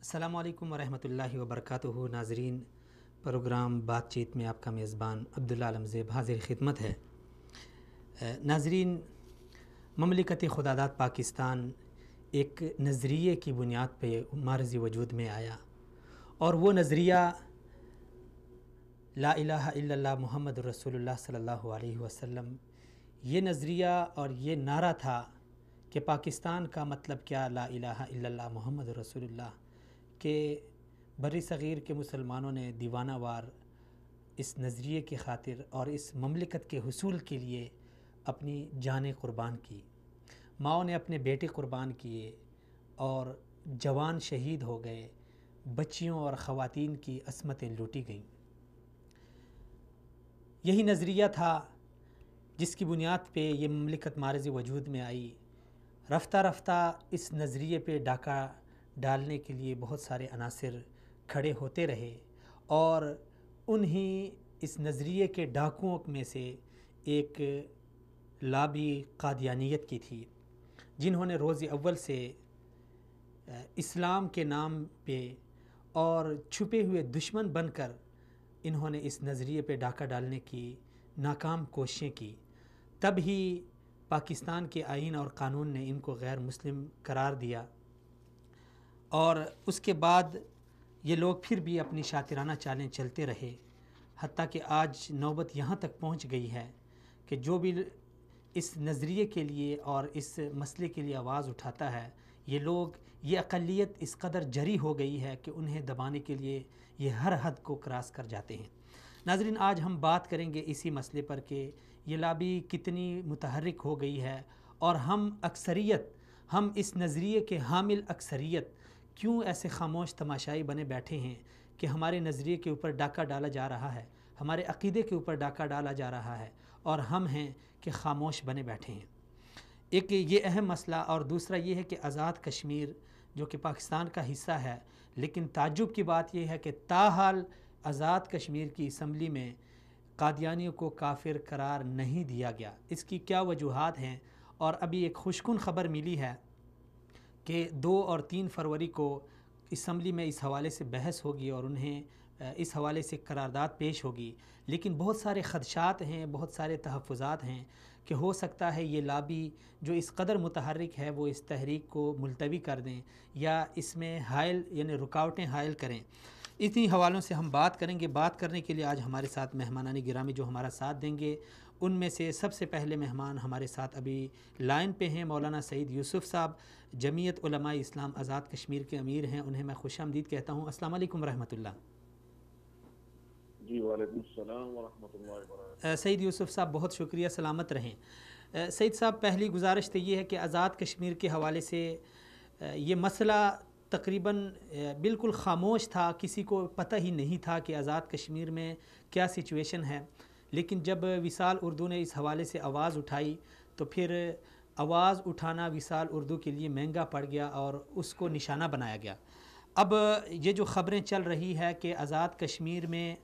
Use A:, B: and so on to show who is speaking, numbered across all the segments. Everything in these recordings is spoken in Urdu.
A: السلام علیکم ورحمۃ اللہ وبرکاتہ۔ ناظرین، پروگرام بات چیت میں آپ کا میزبان عبداللہ علمزیب حاضر خدمت ہے۔ ناظرین، مملکت خداداد پاکستان ایک نظریے کی بنیاد پہ معرض وجود میں آیا، اور وہ نظریہ لا الہ الا اللہ محمد رسول اللہ صلی اللہ علیہ وسلم، یہ نظریہ اور یہ نعرہ تھا کہ پاکستان کا مطلب کیا لا الہ الا اللہ محمد رسول اللہ، کہ بر صغیر کے مسلمانوں نے دیوانہ وار اس نظریے کی خاطر اور اس مملکت کے حصول کے لیے اپنی جانیں قربان کی، ماؤں نے اپنے بیٹے قربان کیے اور جوان شہید ہو گئے، بچیوں اور خواتین کی عصمتیں لوٹی گئیں۔ یہی نظریہ تھا جس کی بنیاد پہ یہ مملکت معرض وجود میں آئی۔ رفتہ رفتہ اس نظریے پہ ڈاکہ ڈالنے کے لیے بہت سارے عناصر کھڑے ہوتے رہے، اور انہی اس نظریے کے ڈاکوؤں میں سے ایک لابی قادیانیت کی تھی، جنہوں نے روز اول سے اسلام کے نام پہ اور چھپے ہوئے دشمن بن کر انہوں نے اس نظریے پہ ڈاکہ ڈالنے کی ناکام کوششیں کی۔ تب ہی پاکستان کے آئین اور قانون نے ان کو غیر مسلم قرار دیا، اور اس کے بعد یہ لوگ پھر بھی اپنی شاطرانہ چالیں چلتے رہے، حتیٰ کہ آج نوبت یہاں تک پہنچ گئی ہے کہ جو بھی اس نظریے کے لیے اور اس مسئلے کے لیے آواز اٹھاتا ہے، یہ لوگ، یہ اقلیت اس قدر جری ہو گئی ہے کہ انہیں دبانے کے لیے یہ ہر حد کو کراس کر جاتے ہیں۔ ناظرین، آج ہم بات کریں گے اسی مسئلے پر کہ یہ لابی کتنی متحرک ہو گئی ہے، اور ہم اس نظریے کے حامل اکثریت کیوں ایسے خاموش تماشائی بنے بیٹھے ہیں کہ ہمارے نظریے کے اوپر ڈاکہ ڈالا جا رہا ہے، ہمارے عقیدے کے اوپر ڈاکہ ڈالا جا رہا ہے، اور ہم ہیں کہ خاموش بنے بیٹھے ہیں۔ ایک یہ اہم مسئلہ، اور دوسرا یہ ہے کہ آزاد کشمیر جو کہ پاکستان کا حصہ ہے، لیکن تعجب کی بات یہ ہے کہ تاحال آزاد کشمیر کی اسمبلی میں قادیانیوں کو کافر قرار نہیں دیا گیا۔ اس کی کیا وجوہات ہیں؟ اور ابھی ایک خوشکن خبر ملی ہے کہ 2 اور 3 فروری کو اسمبلی میں اس حوالے سے بحث ہوگی اور انہیں اس حوالے سے قرارداد پیش ہوگی، لیکن بہت سارے خدشات ہیں، بہت سارے تحفظات ہیں کہ ہو سکتا ہے یہ لابی جو اس قدر متحرک ہے وہ اس تحریک کو ملتوی کر دیں یا اس میں حائل یعنی رکاوٹیں حائل کریں۔ اسی حوالوں سے ہم بات کریں گے۔ بات کرنے کے لیے آج ہمارے ساتھ مہمانان گرامی جو ہمارا ساتھ دیں گے، ان میں سے سب سے پہلے مہمان ہمارے ساتھ ابھی لائن پہ ہیں مولانا سعید یوسف صاحب، جمعیت علماء اسلام آزاد کشمیر کے امیر ہیں، انہیں میں خوش آمدید کہتا ہوں۔ السلام علیکم ورحمۃ اللہ۔
B: جی وعلیکم السلام ورحمۃ اللہ وبرکاتہ۔
A: سعید یوسف صاحب، بہت شکریہ، سلامت رہیں۔ سعید صاحب، پہلی گزارش تو یہ ہے کہ آزاد کشمیر کے حوالے سے یہ مسئلہ تقریباً بالکل خاموش تھا، کسی کو پتہ ہی نہیں تھا کہ آزاد کشمیر میں کیا سچویشن ہے، لیکن جب وصال اردو نے اس حوالے سے آواز اٹھائی تو پھر آواز اٹھانا وصال اردو کے لیے مہنگا پڑ گیا اور اس کو نشانہ بنایا گیا۔ اب یہ جو خبریں چل رہی ہے کہ آزاد کشمیر میں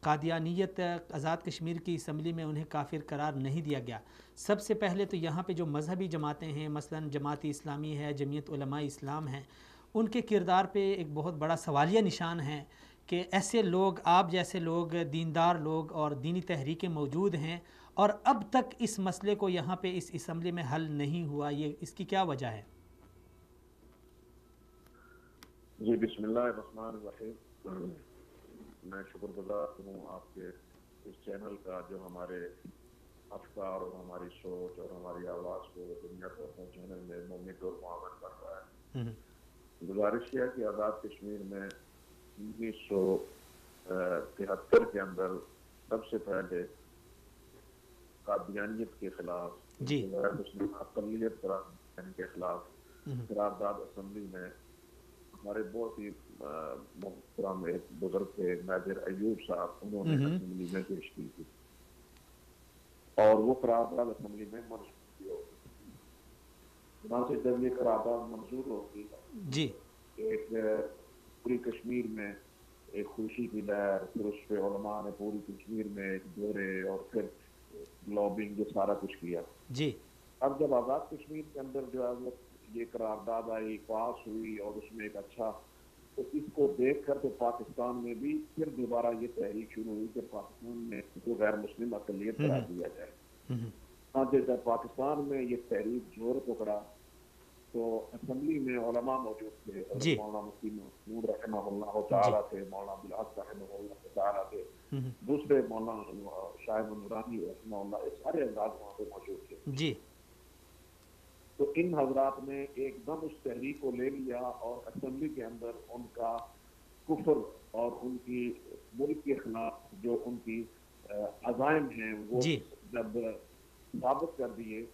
A: قادیانیت، آزاد کشمیر کی اسمبلی میں انہیں کافر قرار نہیں دیا گیا، سب سے پہلے تو یہاں پہ جو مذہبی جماعتیں ہیں، مثلا جماعت اسلامی ہے، جمعیت علماء اسلام ہیں، ان کے کردار پہ ایک بہت بڑا سوالیہ نشان ہے کہ ایسے لوگ، آپ جیسے لوگ، دیندار لوگ اور دینی تحریکیں موجود ہیں، اور اب تک اس مسئلے کو یہاں پہ اس اسمبلی میں حل نہیں ہوا، یہ اس کی کیا وجہ ہے؟
B: جی بسم اللہ الرحمن الرحیم۔ میں شکر گزار ہوں آپ کے اس چینل کا جو ہمارے افکار اور ہماری سوچ اور ہماری آواز کو دنیا کو پہنچانے میں منت اور معاون کر رہا ہے۔ گزارش کیا کہ آزاد کشمیر میں 1973 کے اندر سب سے پہلے قادیانیت کے خلاف، غیر مسلم اقلیت کے خلاف قرارداد اسمبلی میں ہمارے بہت ہی محترم ایک بزرگ تھے میجر ایوب صاحب، انہوں نے اسمبلی میں پیش کی تھی، اور وہ قرارداد اسمبلی میں منظور ہو گئی۔ چنانچہ جب یہ قرارداد منظور ہوگی،
A: جی،
B: ایک پوری کشمیر میں ایک خوشی کی لہر، پھر اس پہ علماء نے پوری کشمیر میں ایک دورے اور پھر لابنگ، یہ سارا کچھ کیا۔
A: جی،
B: اب جب آزاد کشمیر کے اندر جو ہے وہ یہ قرارداد آئی پاس ہوئی اور اس میں ایک اچھا، تو اس کو دیکھ کر تو پاکستان میں بھی پھر دوبارہ یہ تحریک شروع ہوئی کہ پاکستان میں جو غیر مسلم اقلیت قرار دیا جائے۔ جب پاکستان میں یہ تحریک زور پکڑا تو اسمبلی میں علماء موجود تھے، مولانا مفتی محمود رحمہ اللہ تعالیٰ تھے، مولانا عبدالحق رحمہ اللہ تعالیٰ تھے، دوسرے مولانا شاہد نورانی رحمہ اللہ، سارے حضرات وہاں پہ موجود تھے جی۔ تو ان حضرات نے ایک دم اس تحریک کو لے لیا اور اسمبلی کے اندر ان کا کفر اور ان کی ملک کے خلاف جو ان کی عزائم ہیں وہ جب ثابت کر دیے،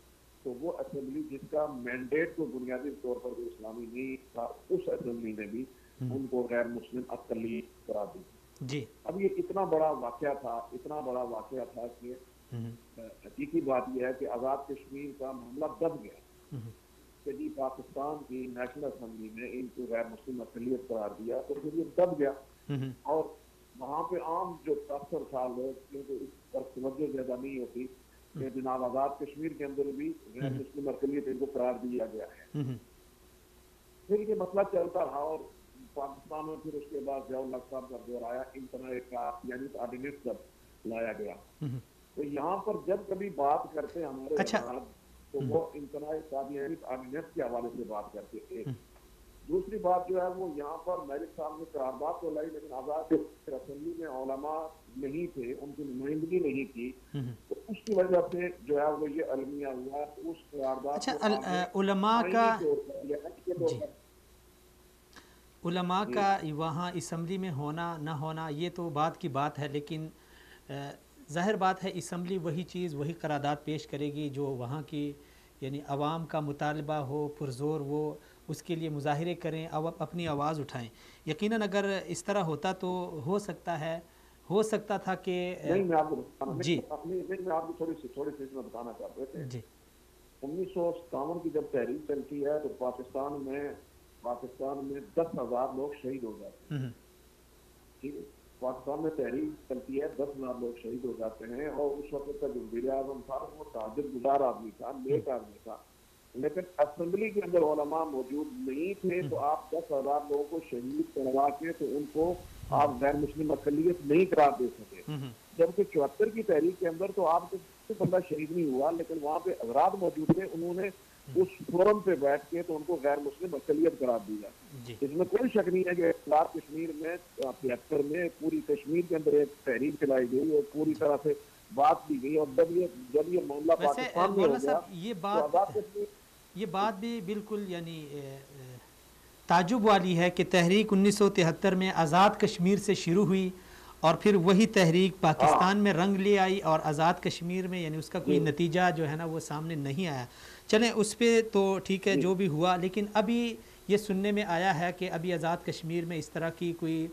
B: تو وہ اسمبلی جس کا مینڈیٹ کو بنیادی طور پر کوئی اسلامی نہیں تھا، اس اسمبلی نے بھی ان کو غیر مسلم اقلیت قرار دی جی۔ اب یہ اتنا بڑا واقعہ تھا کہ حقیقی بات یہ ہے کہ آزاد کشمیر کا معاملہ دب گیا کہ جی پاکستان کی نیشنل اسمبلی نے ان کو غیر مسلم اقلیت قرار دیا، تو پھر یہ دب گیا اور وہاں پہ عام جو تاثر تھا لوگ، کیونکہ اس پر توجہ زیادہ نہیں ہوتی کہ جناب آزاد کشمیر کے اندر بھی غیر مسلم اقلیت ان کو قرار دیا گیا ہے۔ پھر یہ مسئلہ چلتا رہا اور پاکستان میں پھر اس کے بعد ضیاء الحق صاحب کا دور آیا، انتنائی آرڈیننس جب لایا گیا، تو یہاں پر جب کبھی بات کرتے ہمارے تو وہ انتنائی آرڈیننس کے حوالے سے بات کرتے تھے۔ دوسری بات جو ہے وہ یہاں پر میرک صاحب نے قرارداد تو لائی، لیکن آزاد اسمبلی میں علماء نہیں تھے، ان کی نمائندگی نہیں کی، تو اس کی وجہ سے جو ہے وہ یہ المیہ ہوا۔ اس قرارداد
A: علماء کا وہاں اسمبلی میں ہونا نہ ہونا یہ تو بات کی بات ہے، لیکن ظاہر بات ہے اسمبلی وہی چیز وہی قرارداد پیش کرے گی جو وہاں کی یعنی عوام کا مطالبہ ہو، پرزور وہ اس کے لیے مظاہرے کریں، اپنی آواز اٹھائیں۔ یقیناً اگر اس طرح ہوتا تو ہو سکتا تھا کہ
B: میں آپ کو تھوڑی سی بتانا چاہتے تھے جی۔ 1957 کی جب تحریک چلتی ہے تو پاکستان میں 10,000 لوگ شہید ہو جاتے ہیں، ٹھیک ہے، پاکستان میں تحریک چلتی ہے، 10,000 لوگ شہید ہو جاتے ہیں، اور اس وقت کا جو وزیر اعظم تھا وہ تہجد گزار آدمی تھا، نیک آدمی تھا، لیکن اسمبلی کے اندر علماء موجود نہیں تھے، تو آپ 10,000 لوگوں کو شہید کروا کے تو ان کو آپ غیر مسلم اقلیت نہیں قرار دے سکے، جبکہ 74 کی تحریک کے اندر تو آپ کو بندہ شہید نہیں ہوا، لیکن وہاں پہ حضرات موجود تھے، انہوں نے اس فورم پہ بیٹھ کے تو ان کو غیر مسلم اقلیت قرار دیا۔ اس میں کوئی شک نہیں ہے کہ آزاد کشمیر میں 73 میں پوری کشمیر کے اندر ایک تحریک چلائی گئی اور پوری طرح سے بات کی گئی، اور جب یہ معاملہ پاکستان میں ہو گیا،
A: یہ بات بھی بالکل یعنی تعجب والی ہے کہ تحریک 1973 میں آزاد کشمیر سے شروع ہوئی اور پھر وہی تحریک پاکستان میں رنگ لے آئی، اور آزاد کشمیر میں یعنی اس کا کوئی نتیجہ جو ہے نا وہ سامنے نہیں آیا۔ چلیں اس پہ تو ٹھیک ہے جو بھی ہوا، لیکن ابھی یہ سننے میں آیا ہے کہ ابھی آزاد کشمیر میں اس طرح کی کوئی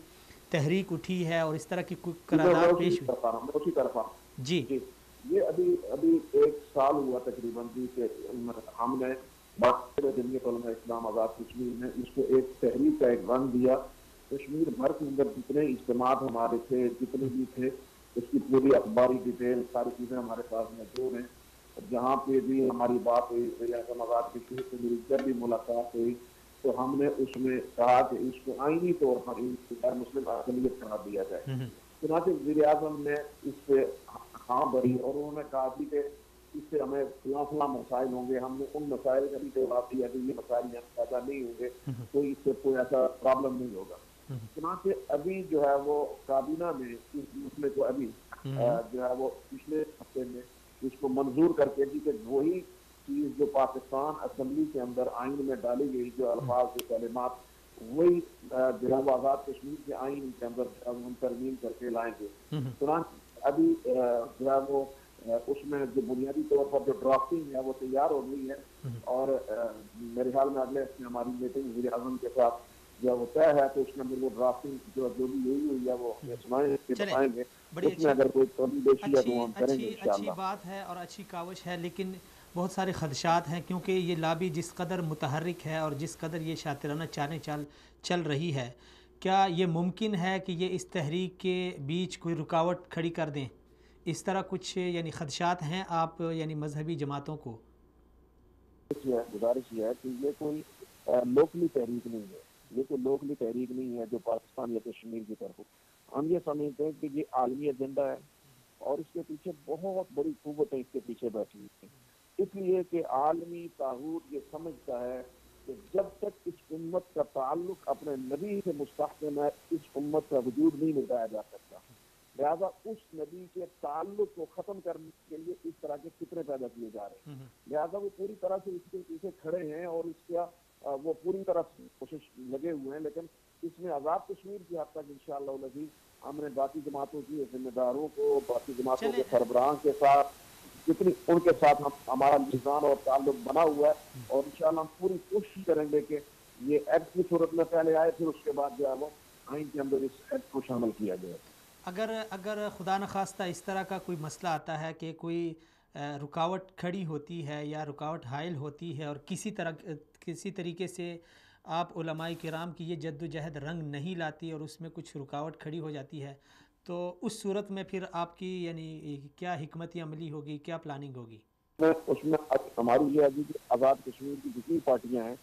A: تحریک اٹھی ہے اور اس طرح کی کوئی قرارداد پیش ہوئی جی۔
B: یہ ابھی 1 سال ہوا تقریباً کہ ہم نے جمعیت علماء اسلام آزاد کشمیر نے اس کو ایک تحریک کا ایک رنگ دیا۔ کشمیر بھر کے اندر جتنے اجتماعات ہمارے تھے، جتنے بھی تھے، اس کی پوری اخباری ڈیٹیل ساری چیزیں ہمارے پاس موجود ہیں۔ جہاں پہ بھی ہماری بات ہوئی، ریاست آزاد کشمیر سے میری جب بھی ملاقات ہوئی تو ہم نے اس میں کہا کہ اس کو آئینی طور پر غیر مسلم اقلیت قرار دیا جائے۔ چنانچہ وزیر اعظم نے اس پہ ہاں بھری اور انہوں نے کہا کہ اس سے ہمیں فلاں مسائل ہوں گے، ہم نے ان مسائل کا بھی جواب دیا کہ یہ مسائل یہاں پیدا نہیں ہوں گے، تو اس سے کوئی ایسا پرابلم نہیں ہوگا۔ چنانچہ ابھی جو ہے وہ کابینہ میں اس مسئلے کو ابھی جو ہے وہ پچھلے ہفتے میں اس کو منظور کر کے دی کہ وہی چیز جو پاکستان اسمبلی کے اندر آئین میں ڈالی گئی، جو الفاظ جو کلمات، وہی جو ہے وہ آزاد کشمیر کے آئین کے اندر ہم ترمیم کر کے لائیں گے۔ چنانچہ ابھی جو ہے وہ اس میں جو بنیادی طور پر جو ڈرافٹنگ ہے وہ تیار ہو گئی ہے، اور میرے خیال میں اگلے ہفتے ہماری میٹنگ وزیر اعظم کے ساتھ جو وہ طے ہے تو اس میں وہ ڈرافٹنگ جو بھی یہی ہوئی ہے وہ بتائیں گے، اس میں اگر کوئی کمی بیشی ہے تو ہم کریں گے انشاءاللہ۔
A: اچھی بات ہے اور اچھی کاوش ہے، لیکن بہت سارے خدشات ہیں، کیونکہ یہ لابی جس قدر متحرک ہے اور جس قدر یہ شاطرانہ چالیں چل رہی ہے، کیا یہ ممکن ہے کہ یہ اس تحریک کے بیچ کوئی رکاوٹ کھڑی کر دیں؟ اس طرح کچھ یعنی خدشات ہیں آپ یعنی مذہبی جماعتوں کو؟
B: گزارش یہ ہے کہ یہ کوئی لوکلی تحریک نہیں ہے، یہ کوئی لوکلی تحریک نہیں ہے جو پاکستان یا کشمیر کی طرف. ہم یہ سمجھتے ہیں کہ یہ عالمی ایجنڈا ہے اور اس کے پیچھے بہت بڑی قوتیں اس کے پیچھے بیٹھی ہوئی ہیں، اس لیے کہ عالمی طاغوت یہ سمجھتا ہے کہ جب تک اس امت کا تعلق اپنے نبی سے مستحکم ہے اس امت کا وجود نہیں مٹایا جا سکتا. لہٰذا اس نبی کے تعلق کو ختم کرنے کے لیے اس طرح کے فتنے پیدا کیے جا رہے ہیں. لہٰذا وہ پوری طرح سے اس کے پیچھے کھڑے ہیں اور اس کا وہ پوری طرح سے کوشش لگے ہوئے ہیں. لیکن اس میں آزاد کشمیر کی حد تک انشاءاللہ العزیز ہم نے باقی جماعتوں کی ذمہ داروں کو، باقی جماعتوں کے سربراہوں کے ساتھ جتنی ان کے ساتھ ہمارا میزان اور تعلق بنا ہوا ہے اور انشاءاللہ ہم پوری کوشش کریں گے کہ یہ ایکٹ کی صورت میں پہلے آئے پھر اس کے بعد جو ہے وہ آئین کے اندر اس ایکٹ کو شامل کیا جائے.
A: اگر خدا نخواستہ اس طرح کا کوئی مسئلہ آتا ہے کہ کوئی رکاوٹ کھڑی ہوتی ہے یا رکاوٹ حائل ہوتی ہے اور کسی طریقے سے آپ علماء کرام کی یہ جد و جہد رنگ نہیں لاتی اور اس میں کچھ رکاوٹ کھڑی ہو جاتی ہے، تو اس صورت میں پھر آپ کی یعنی کیا حکمت عملی ہوگی، کیا پلاننگ ہوگی؟
B: اس میں ہماری یہ ہے کہ آزاد کشمیر کی جتنی پارٹیاں ہیں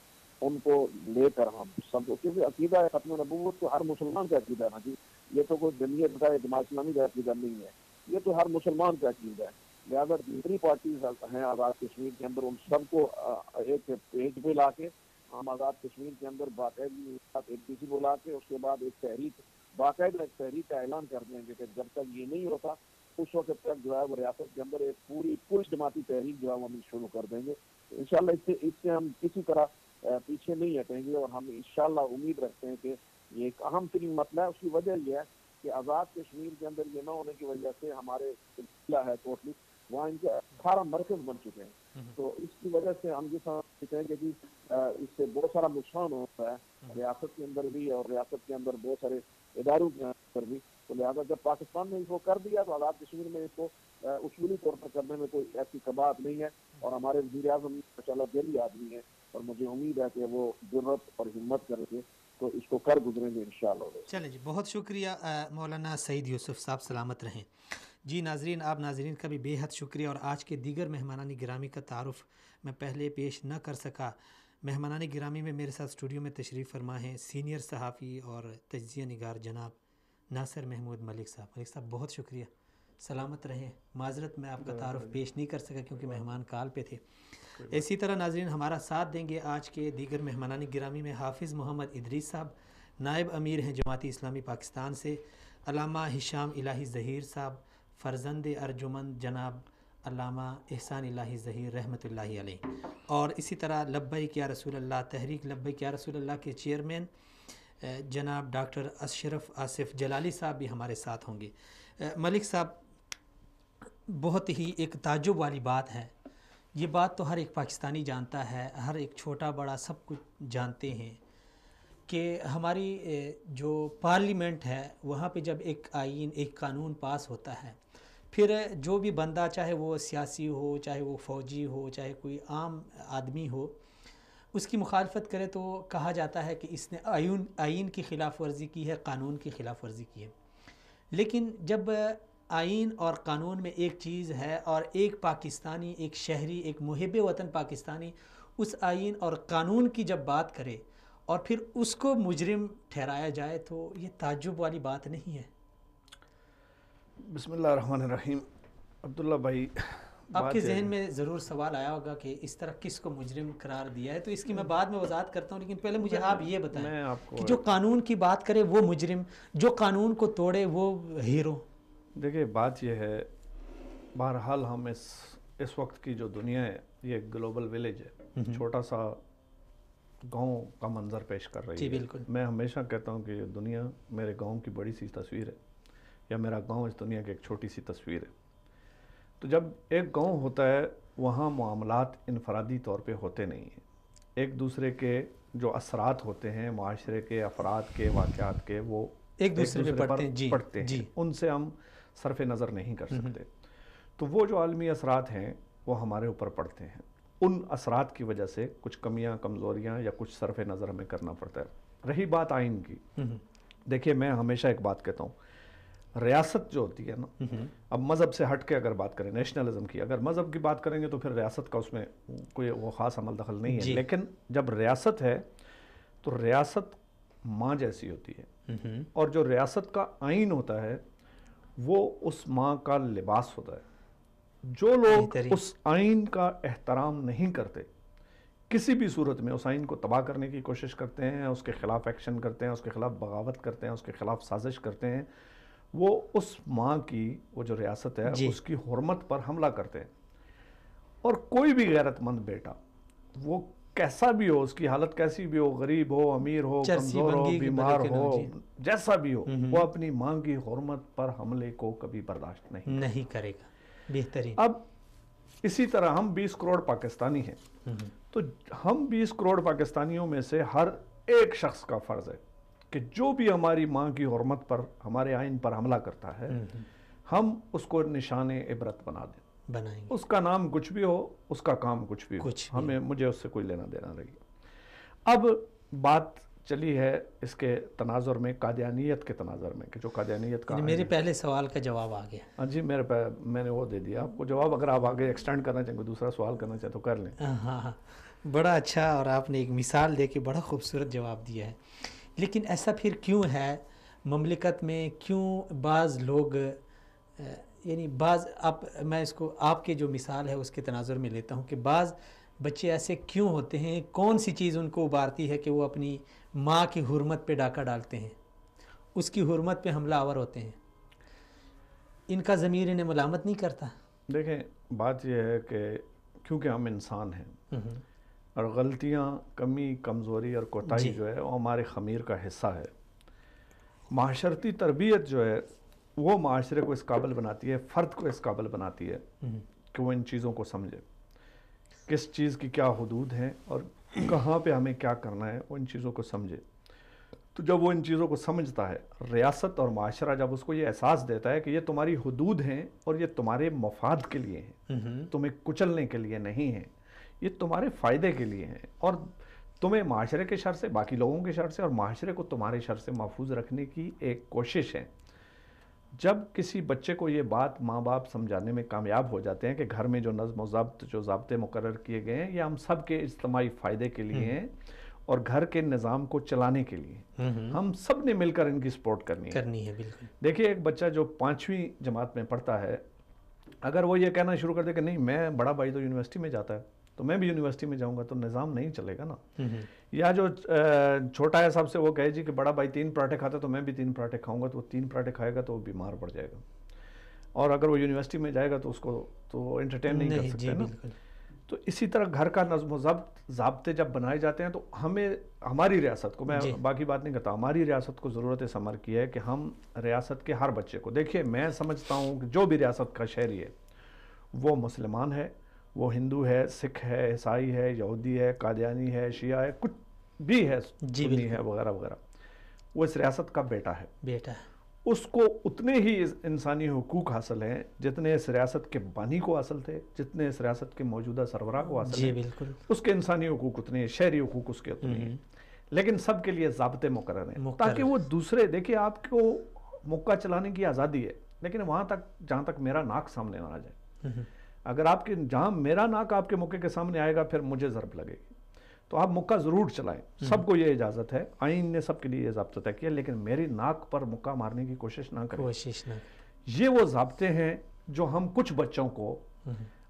B: ان کو لے کر ہم سب، کیونکہ عقیدہ ہے ختم نبوت تو ہر مسلمان کا عقیدہ ہے نا جی، یہ تو کوئی جمعیت کا جماعت اسلامی کا عقیدہ نہیں ہے، یہ تو ہر مسلمان کا عقیدہ ہے. لہٰذا جتنی پارٹیز ہیں آزاد کشمیر کے اندر ان سب کو ایک پیج پہ لا کے ہم آزاد کشمیر کے اندر باقاعدگی ایک کسی بلا کے اس کے بعد ایک تحریک باقاعدہ ایک تحریک کا اعلان کر دیں گے کہ جب تک یہ نہیں ہوتا اس وقت تک جو ہے وہ ریاست کے اندر ایک پوری جماعتی تحریک جو ہے وہ ہم شروع کر دیں گے. انشاءاللہ اس سے ہم کسی طرح پیچھے نہیں ہٹیں گے اور ہم انشاءاللہ امید رکھتے ہیں کہ یہ ایک اہم ترین مسئلہ ہے. اس کی وجہ یہ ہے کہ آزاد کشمیر کے اندر یہ نہ ہونے کی وجہ سے ہمارے ضلع ہے ٹوٹلی وہاں ان کے 18 مرکز بن چکے ہیں، تو اس کی وجہ سے ہم یہ سمجھتے ہیں کہ جی اس سے بہت سارا نقصان ہوتا ہے ریاست کے اندر بھی اور ریاست کے اندر بہت سارے اداروں کے اندر بھی. تو لہٰذا جب پاکستان نے اس کو کر دیا تو آزاد کشمیر میں اس کو اصولی طور پر کرنے میں کوئی ایسی کباہت نہیں ہے اور ہمارے وزیر اعظم ماشاءاللہ دلی آدمی ہیں اور مجھے امید ہے کہ وہ جرأت اور ہمت کر کے تو اس کو کر گزریں گے انشاءاللہ.
A: چلیں جی، بہت شکریہ مولانا سعید یوسف صاحب، سلامت رہیں. جی ناظرین، آپ ناظرین کا بھی بے حد شکریہ اور آج کے دیگر مہمانان گرامی کا تعارف میں پہلے پیش نہ کر سکا. مہمانان گرامی میں میرے ساتھ اسٹوڈیو میں تشریف فرما ہیں سینئر صحافی اور تجزیہ نگار جناب ناصر محمود ملک صاحب. ملک صاحب بہت شکریہ، سلامت رہیں. معذرت میں آپ کا تعارف پیش نہیں کر سکا کیونکہ مہمان کال پہ تھے. اسی طرح ناظرین ہمارا ساتھ دیں گے آج کے دیگر مہمانان گرامی میں حافظ محمد ادریس صاحب، نائب امیر ہیں جماعت اسلامی پاکستان سے، علامہ ہشام الہی ظہیر صاحب، فرزند ارجمند جناب علامہ احسان الہی ظہیر رحمۃ اللہ علیہ، اور اسی طرح لبیک یا رسول اللہ تحریک لبیک یا رسول اللہ کے چیئرمین جناب ڈاکٹر اشرف آصف جلالی صاحب بھی ہمارے ساتھ ہوں گے. ملک صاحب، بہت ہی ایک تعجب والی بات ہے، یہ بات تو ہر ایک پاکستانی جانتا ہے، ہر ایک چھوٹا بڑا سب کچھ جانتے ہیں کہ ہماری جو پارلیمنٹ ہے وہاں پہ جب ایک آئین ایک قانون پاس ہوتا ہے پھر جو بھی بندہ چاہے وہ سیاسی ہو، چاہے وہ فوجی ہو، چاہے کوئی عام آدمی ہو، اس کی مخالفت کرے تو کہا جاتا ہے کہ اس نے آئین کی خلاف ورزی کی ہے، قانون کی خلاف ورزی کی ہے. لیکن جب آئین اور قانون میں ایک چیز ہے اور ایک پاکستانی، ایک شہری، ایک محب وطن پاکستانی اس آئین اور قانون کی جب بات کرے اور پھر اس کو مجرم ٹھہرایا جائے تو یہ تعجب والی بات نہیں ہے.
C: بسم اللہ الرحمن الرحیم. عبداللہ بھائی،
A: آپ کے ذہن میں ضرور سوال آیا ہوگا کہ اس طرح کس کو مجرم قرار دیا ہے، تو اس کی میں بعد میں وضاحت کرتا ہوں، لیکن پہلے مجھے آپ یہ بتائیں کہ جو قانون کی بات کرے وہ مجرم، جو قانون کو توڑے وہ ہیرو.
C: دیکھیں بات یہ ہے، بہرحال ہم اس وقت کی جو دنیا ہے یہ گلوبل ویلیج ہے، چھوٹا سا گاؤں کا منظر پیش کر رہی ہے.
A: بالکل.
C: میں ہمیشہ کہتا ہوں کہ یہ دنیا میرے گاؤں کی بڑی سی تصویر ہے یا میرا گاؤں اس دنیا کی ایک چھوٹی سی تصویر ہے. تو جب ایک گاؤں ہوتا ہے وہاں معاملات انفرادی طور پہ ہوتے نہیں ہیں، ایک دوسرے کے جو اثرات ہوتے ہیں معاشرے کے افراد کے واقعات کے وہ
A: ایک دوسرے پر
C: پڑتے ہیں، ان سے ہم صرف نظر نہیں کر سکتے. تو وہ جو عالمی اثرات ہیں وہ ہمارے اوپر پڑتے ہیں، ان اثرات کی وجہ سے کچھ کمیاں کمزوریاں یا کچھ صرف نظر ہمیں کرنا پڑتا ہے. رہی بات آئین کی، دیکھیے میں ہمیشہ ایک بات کہتا ہوں، ریاست جو ہوتی ہے نا، اب مذہب سے ہٹ کے اگر بات کریں نیشنلزم کی، اگر مذہب کی بات کریں گے تو پھر ریاست کا اس میں کوئی وہ خاص عمل دخل نہیں ہے، لیکن جب ریاست ہے تو ریاست ماں جیسی ہوتی ہے، اور جو ریاست کا آئین ہوتا ہے وہ اس ماں کا لباس ہوتا ہے۔ جو لوگ اس آئین کا احترام نہیں کرتے، کسی بھی صورت میں اس آئین کو تباہ کرنے کی کوشش کرتے ہیں، اس کے خلاف ایکشن کرتے ہیں، اس کے خلاف بغاوت کرتے ہیں، اس کے خلاف سازش کرتے ہیں، وہ اس ماں کی، وہ جو ریاست ہے اس کی حرمت پر حملہ کرتے ہیں۔ اور کوئی بھی غیرت مند بیٹا، وہ کیسا بھی ہو، اس کی حالت کیسی بھی ہو، غریب ہو، امیر ہو، کمزور ہو، بیمار ہو، جیسا بھی ہو، وہ اپنی ماں کی حرمت پر حملے کو کبھی برداشت نہیں
A: کرے گا۔ بہترین۔
C: اب اسی طرح ہم 20 کروڑ پاکستانی ہیں، تو ہم 20 کروڑ پاکستانیوں میں سے ہر ایک شخص کا فرض ہے کہ جو بھی ہماری ماں کی حرمت پر، ہمارے آئین پر حملہ کرتا ہے، ہم اس کو نشان عبرت بنا دیں،
A: بنائیں گے۔
C: اس کا نام کچھ بھی ہو، اس کا کام کچھ بھی ہو، مجھے اس سے کوئی لینا دینا رہی۔ اب بات چلی ہے اس کے تناظر میں، قادیانیت کے تناظر میں، کہ جو قادیانیت کا،
A: میرے پہلے سوال کا جواب آ گیا۔
C: ہاں جی، میں نے وہ دے دیا آپ کو جواب۔ اگر آپ آگے ایکسٹینڈ کرنا چاہیں، کوئی دوسرا سوال کرنا چاہیں تو کر لیں۔
A: ہاں، بڑا اچھا، اور آپ نے ایک مثال دے کے بڑا خوبصورت جواب دیا ہے۔ لیکن ایسا پھر کیوں ہے مملکت میں، کیوں بعض لوگ، یعنی بعض، میں اس کو آپ کے جو مثال ہے اس کے تناظر میں لیتا ہوں کہ بعض بچے ایسے کیوں ہوتے ہیں، کون سی چیز ان کو ابارتی ہے کہ وہ اپنی ماں کی حرمت پہ ڈاکہ ڈالتے ہیں، اس کی حرمت پہ حملہ آور ہوتے ہیں؟ ان کا ضمیر انہیں ملامت نہیں کرتا؟
C: دیکھیں، بات یہ ہے کہ کیونکہ ہم انسان ہیں، اور غلطیاں، کمی، کمزوری اور کوتاہی جو ہے وہ ہمارے خمیر کا حصہ ہے۔ معاشرتی تربیت جو ہے وہ معاشرے کو اس قابل بناتی ہے، فرد کو اس قابل بناتی ہے کہ وہ ان چیزوں کو سمجھے، کس چیز کی کیا حدود ہیں اور کہاں پہ ہمیں کیا کرنا ہے، وہ ان چیزوں کو سمجھے۔ تو جب وہ ان چیزوں کو سمجھتا ہے، ریاست اور معاشرہ جب اس کو یہ احساس دیتا ہے کہ یہ تمہاری حدود ہیں اور یہ تمہارے مفاد کے لیے ہیں، تمہیں کچلنے کے لیے نہیں ہیں، یہ تمہارے فائدے کے لیے ہیں، اور تمہیں معاشرے کے شر سے، باقی لوگوں کے شر سے، اور معاشرے کو تمہارے شر سے محفوظ رکھنے کی ایک کوشش ہے۔ جب کسی بچے کو یہ بات ماں باپ سمجھانے میں کامیاب ہو جاتے ہیں کہ گھر میں جو نظم و ضبط، جو ضابطے مقرر کیے گئے ہیں، یہ ہم سب کے اجتماعی فائدے کے لیے ہیں اور گھر کے نظام کو چلانے کے لیے، ہم سب نے مل کر ان کی سپورٹ کرنی ہے۔
A: بالکل۔
C: دیکھیے، ایک بچہ جو 5ویں جماعت میں پڑھتا ہے، اگر وہ یہ کہنا شروع کر دے کہ نہیں، میں بڑا بھائی تو یونیورسٹی میں جاتا ہے تو میں بھی یونیورسٹی میں جاؤں گا، تو نظام نہیں چلے گا نا۔ یا جو چھوٹا ہے صاحب سے وہ کہے جی کہ بڑا بھائی 3 پراٹھے کھاتا ہے تو میں بھی 3 پراٹھے کھاؤں گا، تو وہ 3 پراٹھے کھائے گا تو وہ بیمار پڑ جائے گا، اور اگر وہ یونیورسٹی میں جائے گا تو اس کو تو انٹرٹین نہیں کر سکتے نا۔ تو اسی طرح گھر کا نظم و ضابطے جب بنائے جاتے ہیں تو ہمیں، ہماری ریاست کو، میں باقی بات نہیں کرتا، ہماری ریاست کو ضرورت اس امر کی ہے کہ ہم ریاست کے ہر بچے کو، دیکھیے میں سمجھتا ہوں کہ جو بھی ریاست کا شہری ہے، وہ مسلمان ہے، وہ ہندو ہے، سکھ ہے، عیسائی ہے، یہودی ہے، قادیانی ہے، شیعہ ہے، کچھ بھی ہے، سنی ہے، وغیرہ وغیرہ، وہ اس ریاست کا بیٹا ہے۔ اس کو اتنے ہی انسانی حقوق حاصل ہیں جتنے اس ریاست کے بانی کو حاصل تھے، جتنے اس ریاست کے موجودہ سربراہ کو حاصل ہیں۔
A: بالکل،
C: اس کے انسانی حقوق اتنے ہیں، شہری حقوق اس کے اتنے ہیں، لیکن سب کے لیے ضابطے مقرر ہیں تاکہ وہ دوسرے، دیکھیں آپ کو مکہ چلانے کی آزادی ہے، لیکن وہاں تک جہاں تک میرا ناک سامنے نہ آ جائے، اگر آپ کے جہاں میرا ناک آپ کے مکے کے سامنے آئے گا پھر مجھے ضرب لگے گی، تو آپ مکہ ضرور چلائیں، سب کو یہ اجازت ہے، آئین نے سب کے لیے یہ ضابطہ طے کیا، لیکن میری ناک پر مکہ مارنے کی کوشش نہ کریں۔ یہ وہ ضابطے ہیں جو ہم کچھ بچوں کو،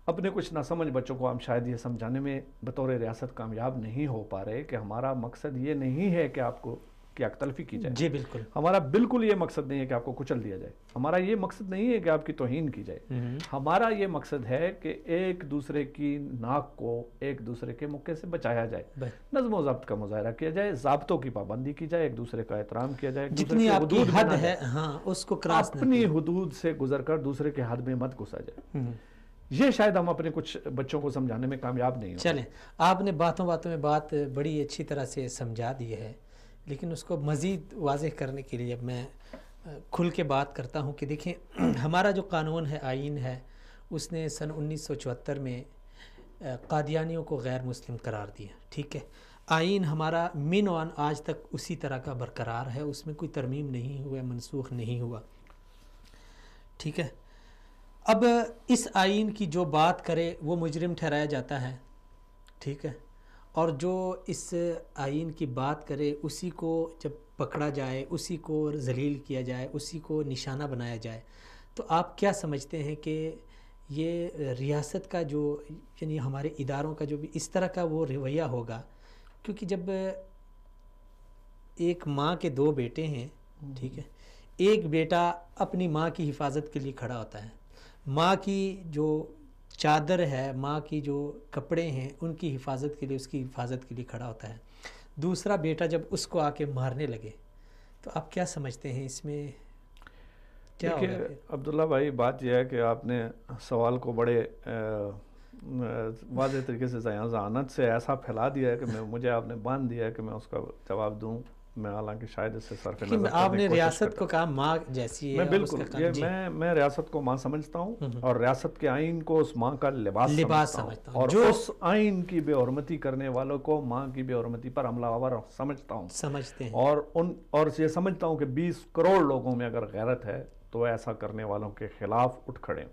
C: اپنے کچھ ناسمجھ بچوں کو ہم شاید یہ سمجھانے میں بطور ریاست کامیاب نہیں ہو پا رہے کہ ہمارا مقصد یہ نہیں ہے کہ آپ کو کی حق تلفی کی جائے۔
A: جی بالکل،
C: ہمارا بالکل یہ مقصد نہیں ہے کہ آپ کو کچل دیا جائے، ہمارا یہ مقصد نہیں ہے کہ آپ کی توہین کی جائے، ہمارا یہ مقصد ہے کہ ایک دوسرے کی ناک کو ایک دوسرے کے مکے سے بچایا جائے، نظم و ضبط کا مظاہرہ کیا جائے، ضابطوں کی پابندی کی جائے، ایک دوسرے کا احترام کیا جائے،
A: جتنی آپ کی حد ہے اس کو کراس نہ،
C: اپنی حدود سے گزر کر دوسرے کے حد میں مت گھسا جائے۔ یہ شاید ہم اپنے کچھ بچوں کو سمجھانے میں کامیاب نہیں ہوں۔
A: چلیں، آپ نے باتوں میں بات بڑی اچھی طرح سے سمجھا دی ہے، لیکن اس کو مزید واضح کرنے کے لیے اب میں کھل کے بات کرتا ہوں کہ دیکھیں، ہمارا جو قانون ہے، آئین ہے، اس نے سن 1974 میں قادیانیوں کو غیر مسلم قرار دیا، ٹھیک ہے۔ آئین ہمارا من وان آج تک اسی طرح کا برقرار ہے، اس میں کوئی ترمیم نہیں ہوا، منسوخ نہیں ہوا۔ ٹھیک ہے. اب اس آئین کی جو بات کرے وہ مجرم ٹھہرایا جاتا ہے. ٹھیک ہے. اور جو اس آئین کی بات کرے اسی کو جب پکڑا جائے، اسی کو ذلیل کیا جائے، اسی کو نشانہ بنایا جائے، تو آپ کیا سمجھتے ہیں کہ یہ ریاست کا جو یعنی ہمارے اداروں کا جو بھی اس طرح کا وہ رویہ ہوگا؟ کیونکہ جب ایک ماں کے دو بیٹے ہیں، ٹھیک ہے، ایک بیٹا اپنی ماں کی حفاظت کے لیے کھڑا ہوتا ہے، ماں کی جو چادر ہے، ماں کی جو کپڑے ہیں ان کی حفاظت کے لیے، اس کی حفاظت کے لیے کھڑا ہوتا ہے، دوسرا بیٹا جب اس کو آ کے مارنے لگے، تو آپ کیا سمجھتے ہیں اس میں کیا ہوگا؟
C: دیکھیے عبداللہ بھائی، بات یہ ہے کہ آپ نے سوال کو بڑے واضح طریقے سے ذہانت سے ایسا پھیلا دیا ہے کہ مجھے آپ نے باندھ دیا ہے کہ میں اس کا جواب دوں. میں حالانکہ شاید اس سے صرف نظر
A: آپ نے ریاست کو کہا ماں جیسی ہے.
C: میں بالکل میں ریاست کو ماں سمجھتا ہوں اور ریاست کے آئین کو اس ماں کا لباس سمجھتا ہوں، اور اس آئین کی بے حرمتی کرنے والوں کو ماں کی بے حرمتی پر حملہ آور سمجھتا ہوں،
A: سمجھتے ہیں،
C: اور یہ سمجھتا ہوں کہ 20 کروڑ لوگوں میں اگر غیرت ہے تو ایسا کرنے والوں کے خلاف اٹھ کھڑے.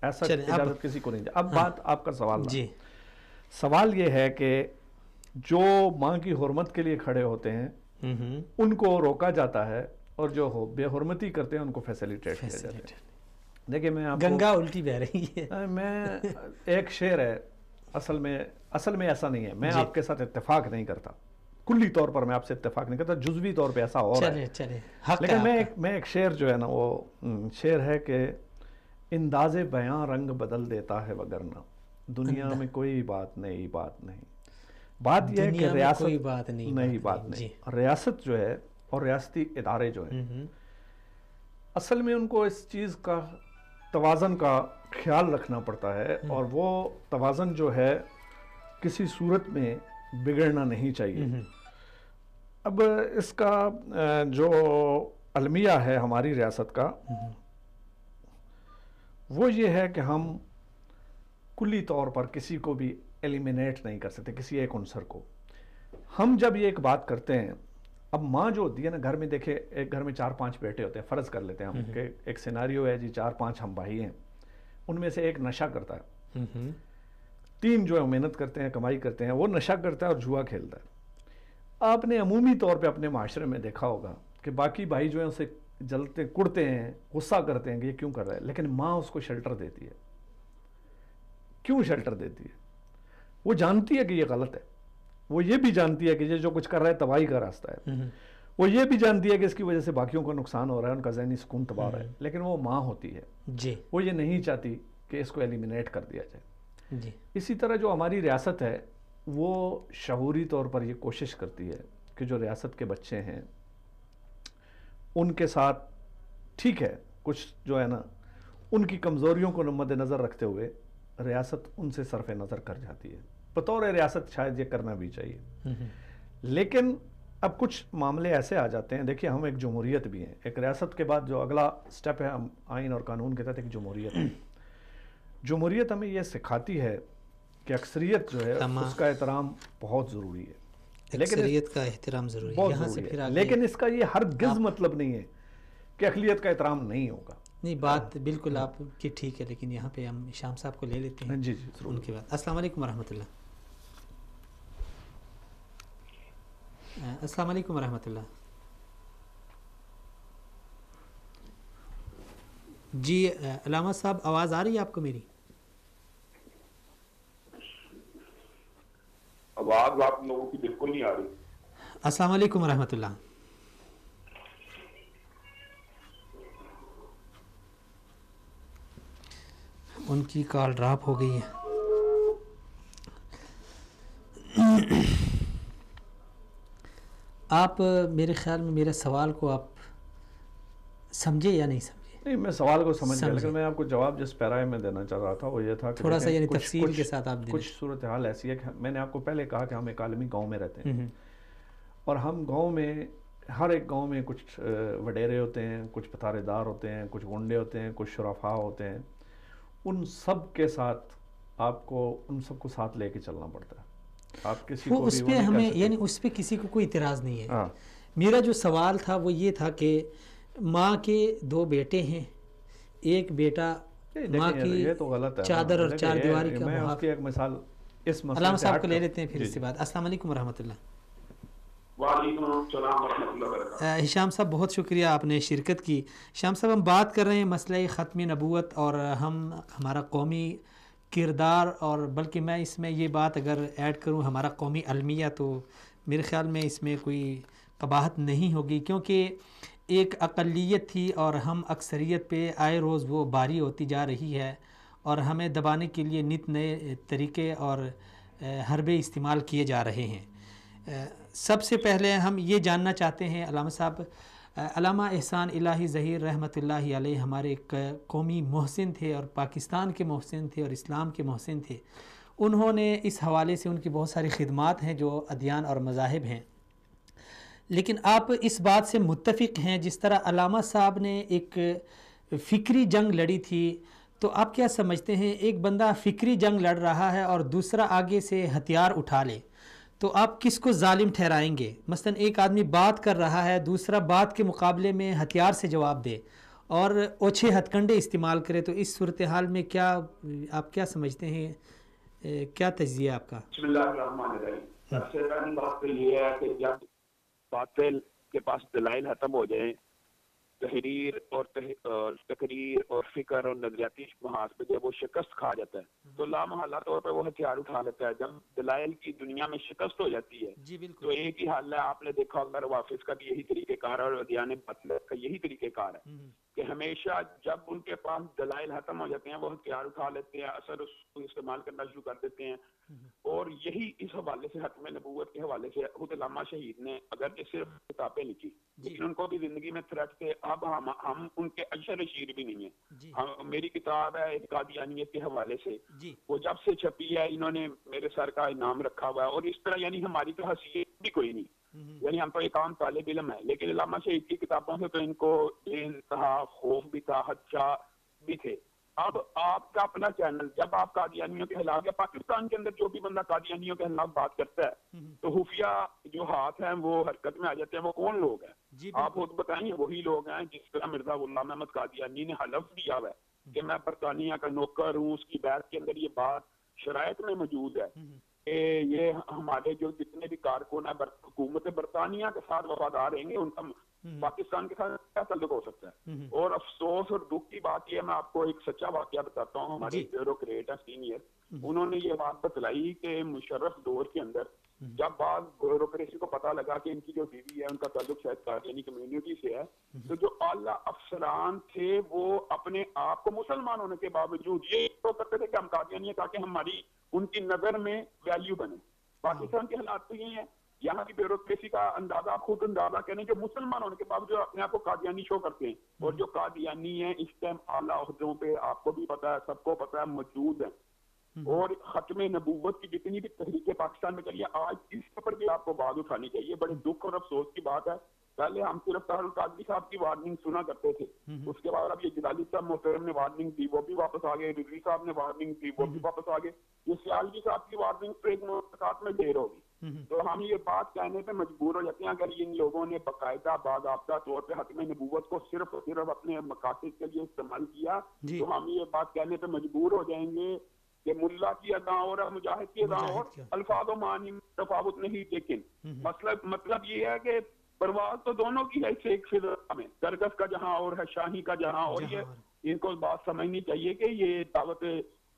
C: ایسا اجازت کسی کو نہیں دے. اب بات آپ کا سوال
A: جی،
C: سوال یہ ہے کہ جو ماں کی حرمت کے لیے کھڑے ہوتے ہیں ان کو روکا جاتا ہے، اور جو بے حرمتی کرتے ہیں ان کو فیسیلیٹیٹ کیا جاتا ہے. دیکھیں میں آپ
A: گنگا الٹی بہ رہی ہے.
C: میں ایک شعر ہے، اصل میں ایسا نہیں ہے. میں آپ کے ساتھ اتفاق نہیں کرتا، کلی طور پر میں آپ سے اتفاق نہیں کرتا، جزوی طور پہ ایسا ہو رہا ہے. لیکن میں ایک شعر جو ہے نا، وہ شعر ہے کہ انداز بیاں رنگ بدل دیتا ہے وگرنہ دنیا میں کوئی بات نئی بات نہیں. بات یہ ہے کہ ریاست نئی بات نہیں. ریاست جو ہے اور ریاستی ادارے جو ہیں، اصل میں ان کو اس چیز کا توازن کا خیال رکھنا پڑتا ہے، اور وہ توازن جو ہے کسی صورت میں بگڑنا نہیں چاہیے. اب اس کا جو المیہ ہے ہماری ریاست کا، وہ یہ ہے کہ ہم کلی طور پر کسی کو بھی ایلیمینیٹ نہیں کر سکتے، کسی ایک عنصر کو. ہم جب یہ ایک بات کرتے ہیں، اب ماں جو ہوتی ہے نا، گھر میں دیکھیں ایک گھر میں 4-5 بیٹے ہوتے ہیں، فرض کر لیتے ہیں ہم کہ ایک سیناریو ہے جی، 4-5 ہم بھائی ہیں، ان میں سے ایک نشہ کرتا ہے، 3 جو ہے محنت کرتے ہیں، کمائی کرتے ہیں، وہ نشہ کرتا ہے اور جوا کھیلتا ہے. آپ نے عمومی طور پہ اپنے معاشرے میں دیکھا ہوگا کہ باقی بھائی جو ہیں اسے جلتے کڑتے ہیں، غصہ کرتے ہیں کہ یہ کیوں کر رہا ہے، لیکن ماں اس کو شیلٹر دیتی ہے. کیوں شیلٹر دیتی ہے؟ وہ جانتی ہے کہ یہ غلط ہے، وہ یہ بھی جانتی ہے کہ یہ جو کچھ کر رہا ہے تباہی کا راستہ ہے، وہ یہ بھی جانتی ہے کہ اس کی وجہ سے باقیوں کو نقصان ہو رہا ہے، ان کا ذہنی سکون تباہ ہو رہا ہے، لیکن وہ ماں ہوتی ہے
A: جی،
C: وہ یہ نہیں چاہتی کہ اس کو ایلیمینیٹ کر دیا جائے.
A: جی.
C: اسی طرح جو ہماری ریاست ہے وہ شعوری طور پر یہ کوشش کرتی ہے کہ جو ریاست کے بچے ہیں ان کے ساتھ ٹھیک ہے کچھ جو ہے نا ان کی کمزوریوں کو مد نظر رکھتے ہوئے ریاست ان سے صرف نظر کر جاتی ہے. بطور ریاست شاید یہ کرنا بھی چاہیے، لیکن اب کچھ معاملے ایسے آ جاتے ہیں. دیکھیے ہم ایک جمہوریت بھی ہیں، ایک ریاست کے بعد جو اگلا سٹیپ ہے ہم آئین اور قانون کے تحت ایک جمہوریت ہے. جمہوریت ہمیں یہ سکھاتی ہے کہ اکثریت جو ہے اس کا احترام بہت ضروری ہے،
A: اکثریت کا احترام ضروری ہے، یہاں سے پھر
C: لیکن اس کا یہ ہرگز مطلب نہیں ہے کہ اقلیت کا احترام نہیں ہوگا.
A: نہیں، بات بالکل آپ کی ٹھیک ہے، لیکن یہاں پہ ہم شام صاحب کو لے لیتے ہیں.
C: جی
A: ان کے بعد السلام علیکم ورحمۃ اللہ. السلام علیکم ورحمۃ اللہ. جی علامہ صاحب، آواز آ رہی ہے آپ کو میری؟
B: آواز آپ لوگوں کی بالکل نہیں آ رہی.
A: السلام علیکم ورحمۃ اللہ. ان کی کال ڈراپ ہو گئی ہے. آپ میرے خیال میں میرے سوال کو آپ سمجھے یا نہیں سمجھے؟
C: نہیں، میں سوال کو سمجھ گیا، لیکن میں آپ کو جواب جس پیرائے میں دینا چاہ رہا تھا وہ یہ تھا کہ
A: تھوڑا سا یعنی تفصیل کے ساتھ آپ
C: کچھ صورتحال ایسی ہے کہ میں نے آپ کو پہلے کہا کہ ہم ایک عالمی گاؤں میں رہتے ہیں، اور ہم گاؤں میں ہر ایک گاؤں میں کچھ وڈیرے ہوتے ہیں، کچھ پتارے دار ہوتے ہیں، کچھ گنڈے ہوتے ہیں، کچھ شرفاء ہوتے ہیں. ان سب کے ساتھ آپ کو ان سب کو ساتھ لے کے چلنا پڑتا ہے. آپ کسی کو
A: اس پہ ہمیں یعنی اس پہ کسی کو کوئی اعتراض نہیں ہے. میرا جو سوال تھا وہ یہ تھا کہ ماں کے 2 بیٹے ہیں، ایک بیٹا ماں کی
C: یہ تو غلط ہے
A: چادر اور چار دیواری کا
C: میں اس کی ایک مثال اس مسئلے
A: علامہ
C: سے
A: صاحب
C: ہٹ
A: کو لے
C: کر-
A: لیتے ہیں پھر
C: جی
A: اس کے بعد. السلام علیکم ورحمۃ اللہ.
B: وعلیکم السلام ورحمۃ اللہ وبرکاتہ.
A: ہشام صاحب بہت شکریہ آپ نے شرکت کی. ہشام صاحب ہم بات کر رہے ہیں مسئلہ ختم نبوت اور ہمارا قومی کردار، اور بلکہ میں اس میں یہ بات اگر ایڈ کروں ہمارا قومی المیہ، تو میرے خیال میں اس میں کوئی قباحت نہیں ہوگی، کیونکہ ایک اقلیت تھی اور ہم اکثریت پہ آئے روز وہ باری ہوتی جا رہی ہے، اور ہمیں دبانے کے لیے نت نئے طریقے اور حربے استعمال کیے جا رہے ہیں. سب سے پہلے ہم یہ جاننا چاہتے ہیں علامہ صاحب، علامہ احسان الہی ظہیر رحمۃ اللہ علیہ ہمارے ایک قومی محسن تھے، اور پاکستان کے محسن تھے، اور اسلام کے محسن تھے. انہوں نے اس حوالے سے ان کی بہت ساری خدمات ہیں جو ادیان اور مذاہب ہیں. لیکن آپ اس بات سے متفق ہیں جس طرح علامہ صاحب نے ایک فکری جنگ لڑی تھی، تو آپ کیا سمجھتے ہیں ایک بندہ فکری جنگ لڑ رہا ہے اور دوسرا آگے سے ہتھیار اٹھا لے، تو آپ کس کو ظالم ٹھہرائیں گے؟ مثلا ایک آدمی بات کر رہا ہے، دوسرا بات کے مقابلے میں ہتھیار سے جواب دے اور اوچھے ہتھ کنڈے استعمال کرے، تو اس صورتحال میں کیا آپ کیا سمجھتے ہیں، کیا تجزیہ آپ کا؟
D: بسم اللہ الرحمن الرحیم. سب سے پہلی بات تو یہ ہے کہ جب باطل کے پاس دلائل ختم ہو جائیں، تحریر اور تقریر اور فکر اور نظریاتی محاذ پہ جب وہ شکست کھا جاتا ہے تو لامحالہ طور پہ وہ ہتھیار اٹھا لیتا ہے. جب دلائل کی دنیا میں شکست ہو جاتی ہے
A: جی بالکل.
D: تو ایک ہی حل ہے. آپ نے دیکھا ہوگا روافظ کا بھی یہی طریقہ کار ہے اور ادیان باطل کا یہی طریقہ کار ہے کہ ہمیشہ جب ان کے پاس دلائل ختم ہو جاتے ہیں وہ ہتھیار اٹھا لیتے ہیں، اثر اس کو استعمال کرنا شروع کر دیتے ہیں. اور یہی اس حوالے سے ختم نبوت کے حوالے سے خود علامہ شہید نے اگر صرف کتابیں لکھی لیکن ان کو بھی زندگی میں تھریٹ تھے. اب ہم ان کے اشر شیر بھی نہیں ہیں. میری کتاب ہے قادیانیت کے حوالے سے، وہ جب سے چھپی ہے انہوں نے میرے سر کا انعام رکھا ہوا ہے. اور اس طرح یعنی ہماری تو حیثیت بھی کوئی نہیں، یعنی ہم تو ایک عام طالب علم ہے، لیکن علامہ شہید کی کتابوں سے تو ان کو انتہا خوف بھی تھا، خدشہ بھی تھے. اب آپ کا اپنا چینل، جب آپ قادیانیوں کے خلاف یا پاکستان کے اندر جو بھی بندہ قادیانیوں کے خلاف بات کرتا ہے تو خفیہ جو ہاتھ ہیں وہ حرکت میں آ جاتے ہیں. وہ کون لوگ ہیں؟ آپ خود بتائیں. وہی لوگ ہیں جس طرح مرزا غلام احمد قادیانی نے حلف دیا ہوا ہے کہ میں برطانیہ کا نوکر ہوں. اس کی بیعت کے اندر یہ بات شرائط میں موجود ہے کہ یہ ہمارے جو جتنے بھی کارکن ہیں حکومت برطانیہ کے ساتھ وفادار رہیں گے، ان کا پاکستان کے ساتھ کیا تعلق ہو سکتا ہے؟ اور افسوس اور دکھ کی بات یہ ہے، میں آپ کو ایک سچا واقعہ بتاتا ہوں. ہمارے بیوروکریٹ ہیں سینئر، انہوں نے یہ بات بتلائی کہ مشرف دور کے اندر جب بعض بیوروکریسی کو پتا لگا کہ ان کی جو بیوی ہے ان کا تعلق شاید قادیانی کمیونٹی سے ہے، تو جو اعلیٰ افسران تھے وہ اپنے آپ کو مسلمان ہونے کے باوجود یہ تو کرتے تھے کہ ہم قادیانی ہیں تاکہ ہماری ان کی نظر میں ویلیو بنے. پاکستان کے حالات تو یہ ہیں. یہاں کی بیوروکریسی کا اندازہ آپ خود اندازہ کریں جو مسلمان ہونے کے باوجود اپنے آپ کو قادیانی شو کرتے ہیں، اور جو قادیانی ہیں اس ٹائم اعلیٰ عہدوں پہ آپ کو بھی پتا ہے، سب کو پتا ہے، موجود ہیں. اور ختم نبوت کی جتنی بھی تحریک پاکستان میں چلیے آج اس پر بھی آپ کو بات اٹھانی چاہیے. بڑے دکھ اور افسوس کی بات ہے. پہلے ہم صرف طاہر القادری صاحب کی وارننگ سنا کرتے تھے، اس کے بعد اب یہ جلالی صاحب محترم نے وارننگ دی، وہ بھی واپس آ گئے. رضوی صاحب نے وارننگ دی، وہ بھی واپس آ گئے. یہ سیالوی صاحب کی وارننگ پہ ایک ملاقات میں دیر ہوگی. تو ہم یہ بات کہنے پہ مجبور ہو جاتے ہیں اگر ان لوگوں نے باقاعدہ باضابطہ طور پہ ختم نبوت کو صرف اپنے مقاصد کے لیے استعمال کیا تو ہم یہ بات کہنے پہ مجبور ہو جائیں گے کہ ملا کی ادا اور مجاہد کی ادا اور الفاظ و معنی تفاوت نہیں. لیکن مطلب یہ ہے کہ پرواز تو دونوں کی ہے. ایک فضا میں درگس کا جہاں اور ہے شاہی کا جہاں اور. یہ ان کو بات سمجھنی چاہیے کہ یہ دعوت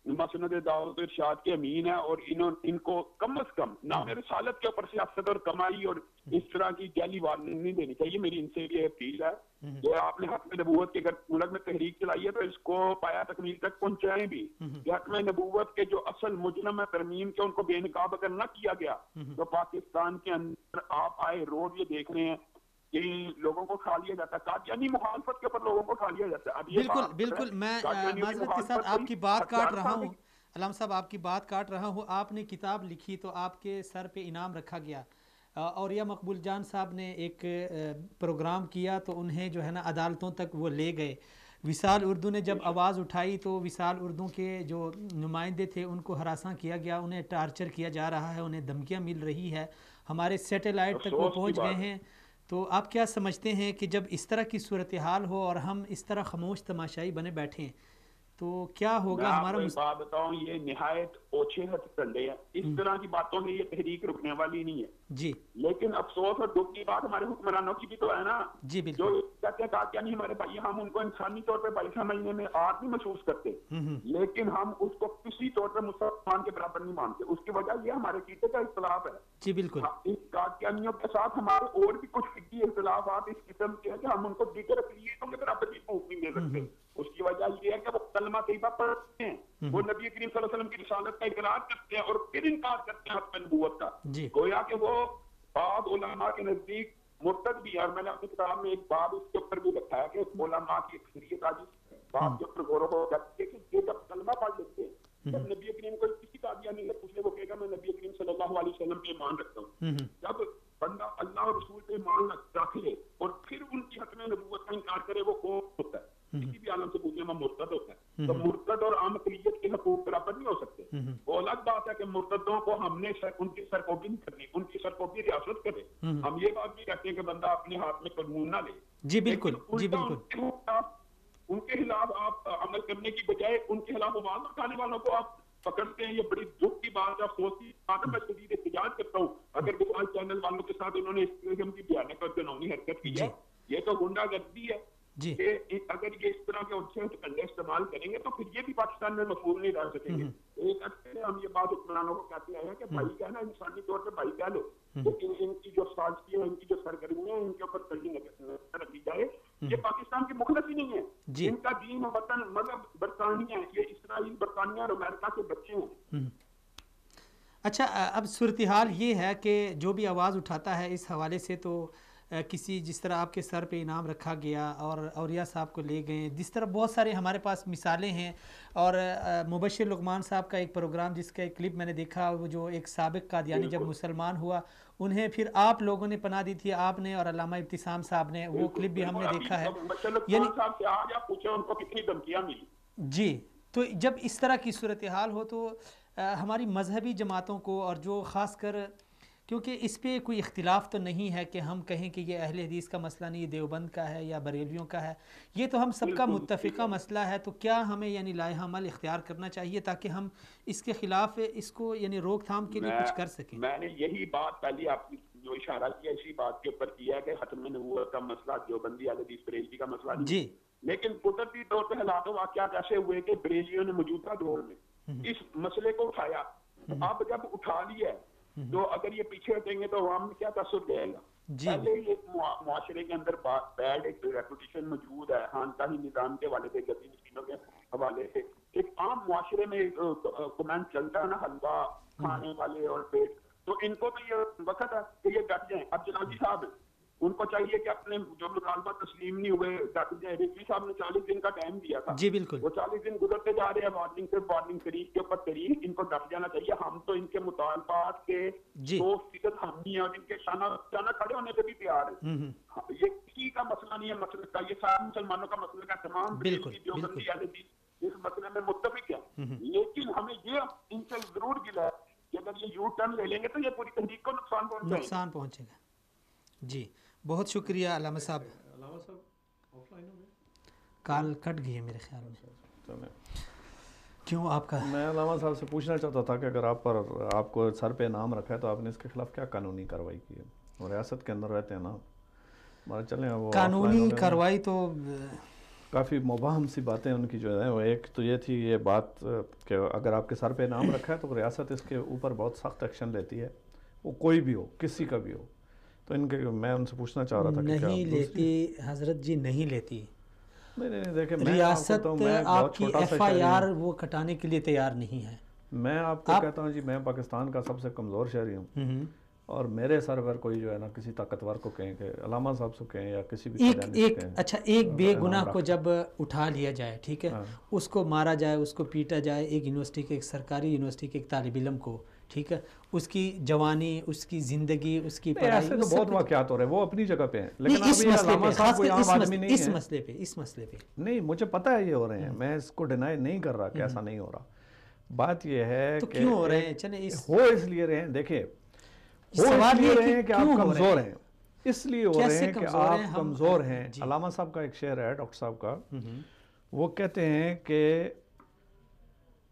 D: مسند دعوت ارشاد کے امین ہے اور ان کو کم از کم نام رسالت کے اوپر سیاست اور کمائی اور اس طرح کی جعلی وارننگ نہیں دینی چاہیے. میری ان سے یہ اپیل ہے کہ آپ نے ختم نبوت کے ملک میں تحریک چلائی ہے تو اس کو پایا تکمیل تک پہنچائیں بھی. کہ ختم نبوت کے جو اصل مجرم ہے ترمیم کے ان کو بے نقاب اگر نہ کیا گیا تو پاکستان کے اندر آپ آئے روز یہ دیکھ رہے ہیں کہ لوگوں کو کھا لیا جاتا ہے. قادیانی مخالفت کے اوپر لوگوں کو کھا لیا جاتا ہے. اب یہ
A: بالکل بالکل میں معذرت کے ساتھ آپ کی بات کاٹ رہا ہوں علامہ صاحب، آپ کی بات کاٹ رہا ہوں. آپ نے کتاب لکھی تو آپ کے سر پہ انعام رکھا گیا، اور یا مقبول جان صاحب نے ایک پروگرام کیا تو انہیں جو ہے نا عدالتوں تک وہ لے گئے. وصال اردو نے جب آواز اٹھائی تو وصال اردو کے جو نمائندے تھے ان کو ہراساں کیا گیا، انہیں ٹارچر کیا جا رہا ہے، انہیں دھمکیاں مل رہی ہے. ہمارے سیٹلائٹ تک وہ پہنچ گئے ہیں. تو آپ کیا سمجھتے ہیں کہ جب اس طرح کی صورتحال ہو اور ہم اس طرح خاموش تماشائی بنے بیٹھیں تو کیا ہوگا ہمارا
D: بات بتاؤں، یہ نہایت اوچھے ہتھ کنڈے ہیں، اس طرح کی باتوں میں یہ تحریک رکنے والی نہیں ہے
A: جی،
D: لیکن افسوس اور دکھ کی بات ہمارے حکمرانوں کی بھی تو ہے نا،
A: جی بالکل،
D: جو کہتے ہیں کیا نہیں ہمارے بھائی، ہم ان کو انسانی طور پہ بھائی سمجھنے میں آج بھی محسوس کرتے، لیکن ہم اس کو کسی طور پہ مسلمان کے برابر نہیں مانتے. اس کی وجہ یہ ہمارے عقیدے کا اختلاف ہے.
A: جی بالکل،
D: اس قادیانیوں کے ساتھ ہمارے اور بھی کچھ فکری اختلافات اس قسم کے ہیں کہ ہم ان کو دیگر اقلیتوں کے برابر بھی حقوق نہیں دے سکتے. اس کی وجہ یہ ہے کہ وہ کلمہ طیبہ پڑھتے ہیں، وہ نبی کریم صلی اللہ علیہ وسلم کی رسالت کا اقرار کرتے ہیں اور پھر انکار کرتے ہیں حق نبوت کا. گویا کہ وہ بعض علماء کے نزدیک مرتد بھی ہے. اور میں نے اپنی کتاب میں ایک باب اس کے اوپر بھی لکھا ہے کہ علماء کی اکثریت آج باب کے اوپر غور و خوض کرتی ہے کہ جب کلمہ پڑھ لیتے ہیں، جب نبی کریم کو کسی قادیانی نے پوچھے وہ کہے گا میں نبی کریم صلی اللہ علیہ وسلم پہ ایمان رکھتا ہوں. جب بندہ اللہ اور رسول پہ ایمان رکھ لے اور پھر ان کی حتم نبوت کا انکار کرے وہ کون ہوتا ہے؟ کسی بھی عالم سے پوچھنے میں مرتد ہوتا ہے. تو مرتد اور عام اقلیت کے حقوق برابر نہیں ہو سکتے. وہ الگ بات ہے کہ مرتدوں کو ہم نے ان کی سرکوبی نہیں کرنی، ان کی سرکوبی ریاست کرے. ہم یہ بات بھی کہتے ہیں کہ بندہ اپنے ہاتھ میں قانون نہ لے.
A: جی بالکل، جی بالکل.
D: ان کے خلاف آپ عمل کرنے کی بجائے ان کے خلاف آواز اٹھانے والوں کو آپ پکڑتے ہیں. یہ بڑی دکھ کی بات ہے، افسوس کی بات ہے. میں شدید احتجاج کرتا ہوں اگر وفال چینل والوں کے ساتھ انہوں نے اس قسم کی بیانیہ اور جنونی حرکت کی ہے. یہ تو غنڈہ گردی ہے. اگر یہ اس طرح کے اچھے کنڈے استعمال کریں گے تو پھر یہ بھی پاکستان میں مفہوم نہیں رہ سکیں گے. ایک عرصے سے ہم یہ بات حکمرانوں کو کہتے آئے ہیں کہ بھائی کہنا انسانی طور پہ بھائی کہہ لو، لیکن ان کی جو سازشیں ہیں، ان کی جو سرگرمیاں ہیں، ان کے اوپر کڑی نظر رکھی جائے. یہ پاکستان کی مخلص ہی نہیں ہے. ان کا دین و وطن مذہب برطانیہ ہے. یہ اسرائیل، برطانیہ اور امریکہ کے بچے ہیں.
A: اچھا، اب صورتحال یہ ہے کہ جو بھی آواز اٹھاتا ہے اس حوالے سے تو کسی جس طرح آپ کے سر پہ انعام رکھا گیا اور اولیاء صاحب کو لے گئے، جس طرح بہت سارے ہمارے پاس مثالیں ہیں. اور مبشر لقمان صاحب کا ایک پروگرام جس کا ایک کلپ میں نے دیکھا، وہ جو ایک سابق قادیانی جب مسلمان ہوا انہیں پھر آپ لوگوں نے پناہ دی تھی، آپ نے اور علامہ ابتسام صاحب نے، وہ کلپ بھی ہم نے دیکھا ہے. جی، تو جب اس طرح کی صورتحال ہو تو ہماری مذہبی جماعتوں کو، اور جو خاص کر کیونکہ اس پہ کوئی اختلاف تو نہیں ہے کہ ہم کہیں کہ یہ اہل حدیث کا مسئلہ نہیں، یہ دیوبند کا ہے یا بریلویوں کا ہے، یہ تو ہم سب کا متفقہ مسئلہ ہے. تو کیا ہمیں یعنی لائحہ عمل اختیار کرنا چاہیے تاکہ ہم اس کے خلاف اس کو یعنی روک تھام کے لیے کچھ کر سکیں؟
D: میں نے یہی بات پہلے آپ جو اشارہ کیا اسی بات کے اوپر کیا ہے کہ ختم نبوت کا مسئلہ دیوبندی اہل حدیث بریلوی کا مسئلہ نہیں.
A: جی،
D: لیکن قدرتی طور پہ حالات و واقعات ایسے ہوئے کہ بریلویوں نے موجودہ دور میں اس مسئلے کو اٹھایا. اب جب اٹھا لیا تو اگر یہ پیچھے ہٹیں گے تو عوام میں کیا تاثر جائے گا؟ پہلے یہ معاشرے کے اندر بیڈ ایک ریپوٹیشن موجود ہے خانقاہی نظام کے حوالے سے، گدی نشینوں کے حوالے سے. ایک عام معاشرے میں کمنٹ چلتا ہے نا، حلوہ کھانے والے اور پیٹ، تو ان کو تو یہ وقت ہے کہ یہ ڈٹ جائیں. اب جنابی صاحب ان کو چاہیے کہ اپنے جو مطالبہ تسلیم نہیں ہوئے ڈٹ جائیں. رضوی صاحب نے 40 دن کا ٹائم دیا تھا.
A: جی بالکل.
D: وہ 40 دن گزرتے جا رہے ہیں، وارننگ سے وارننگ، تاریخ کے اوپر تاریخ. ان کو ڈٹ جانا چاہیے. ہم تو ان کے مطالبات کے 100% حامی ہیں اور ان کے شانہ کھڑے ہونے سے بھی تیار ہیں. یہ کسی کا مسئلہ نہیں ہے مسئلہ کا، یہ سارے مسلمانوں کا مسئلہ کا. تمام دیوبندی اہل حدیث اس مسئلے میں متفق ہیں. لیکن ہمیں یہ ان سے ضرور گلا ہے کہ اگر یہ یو ٹرن لے لیں گے تو یہ پوری تحریک کو نقصان
A: پہنچے گا. جی بہت شکریہ علامہ صاحب. کال کٹ گئی ہے میرے خیال میں. کیوں آپ کا؟
C: میں علامہ صاحب سے پوچھنا چاہتا تھا کہ اگر آپ کو سر پہ انعام رکھا ہے تو آپ نے اس کے خلاف کیا قانونی کارروائی کی ہے؟ وہ ریاست کے اندر رہتے ہیں نا، ہمارے چلیں وہ
A: قانونی کارروائی تو
C: کافی مبہم سی باتیں ان کی جو ہے. وہ ایک تو یہ تھی یہ بات کہ اگر آپ کے سر پہ انعام رکھا ہے تو ریاست اس کے اوپر بہت سخت ایکشن لیتی ہے، وہ کوئی بھی ہو، کسی کا بھی ہو. تو ان کے میں ان سے پوچھنا چاہ رہا تھا کہ
A: نہیں لیتی حضرت جی، نہیں لیتی.
C: نہیں دیکھیں،
A: ریاست آپ کی FIR وہ کٹانے کے لیے تیار نہیں ہے.
C: میں آپ کو کہتا ہوں جی، میں پاکستان کا سب سے کمزور شہری ہوں، اور میرے سر پر کوئی جو ہے نا کسی طاقتور کو کہیں کہ علامہ صاحب سے کہیں یا کسی بھی
A: اچھا ایک بے گناہ کو جب اٹھا لیا جائے، ٹھیک ہے، اس کو مارا جائے، اس کو پیٹا جائے، ایک یونیورسٹی کے، ایک سرکاری یونیورسٹی کے ایک طالب علم کو، ٹھیک ہے، اس کی جوانی، اس کی زندگی، اس کی پڑھائی،
C: ایسے تو بہت واقعات ہو رہے ہیں، وہ اپنی جگہ پہ ہیں. لیکن اب یہ علامہ صاحب کوئی عام آدمی نہیں ہے.
A: اس مسئلے پہ
C: نہیں، مجھے پتہ ہے یہ ہو رہے ہیں، میں اس کو ڈینائی نہیں کر رہا کہ ایسا نہیں ہو رہا. بات یہ ہے
A: کہ
C: کیوں
A: ہو رہے ہیں، چلیں
C: ہو اس لیے رہے ہیں. دیکھیں، ہو اس لیے رہے ہیں کہ آپ کمزور ہیں. اس لیے ہو رہے ہیں کہ آپ کمزور ہیں. علامہ صاحب کا ایک شعر ہے ڈاکٹر صاحب کا, وہ کہتے ہیں کہ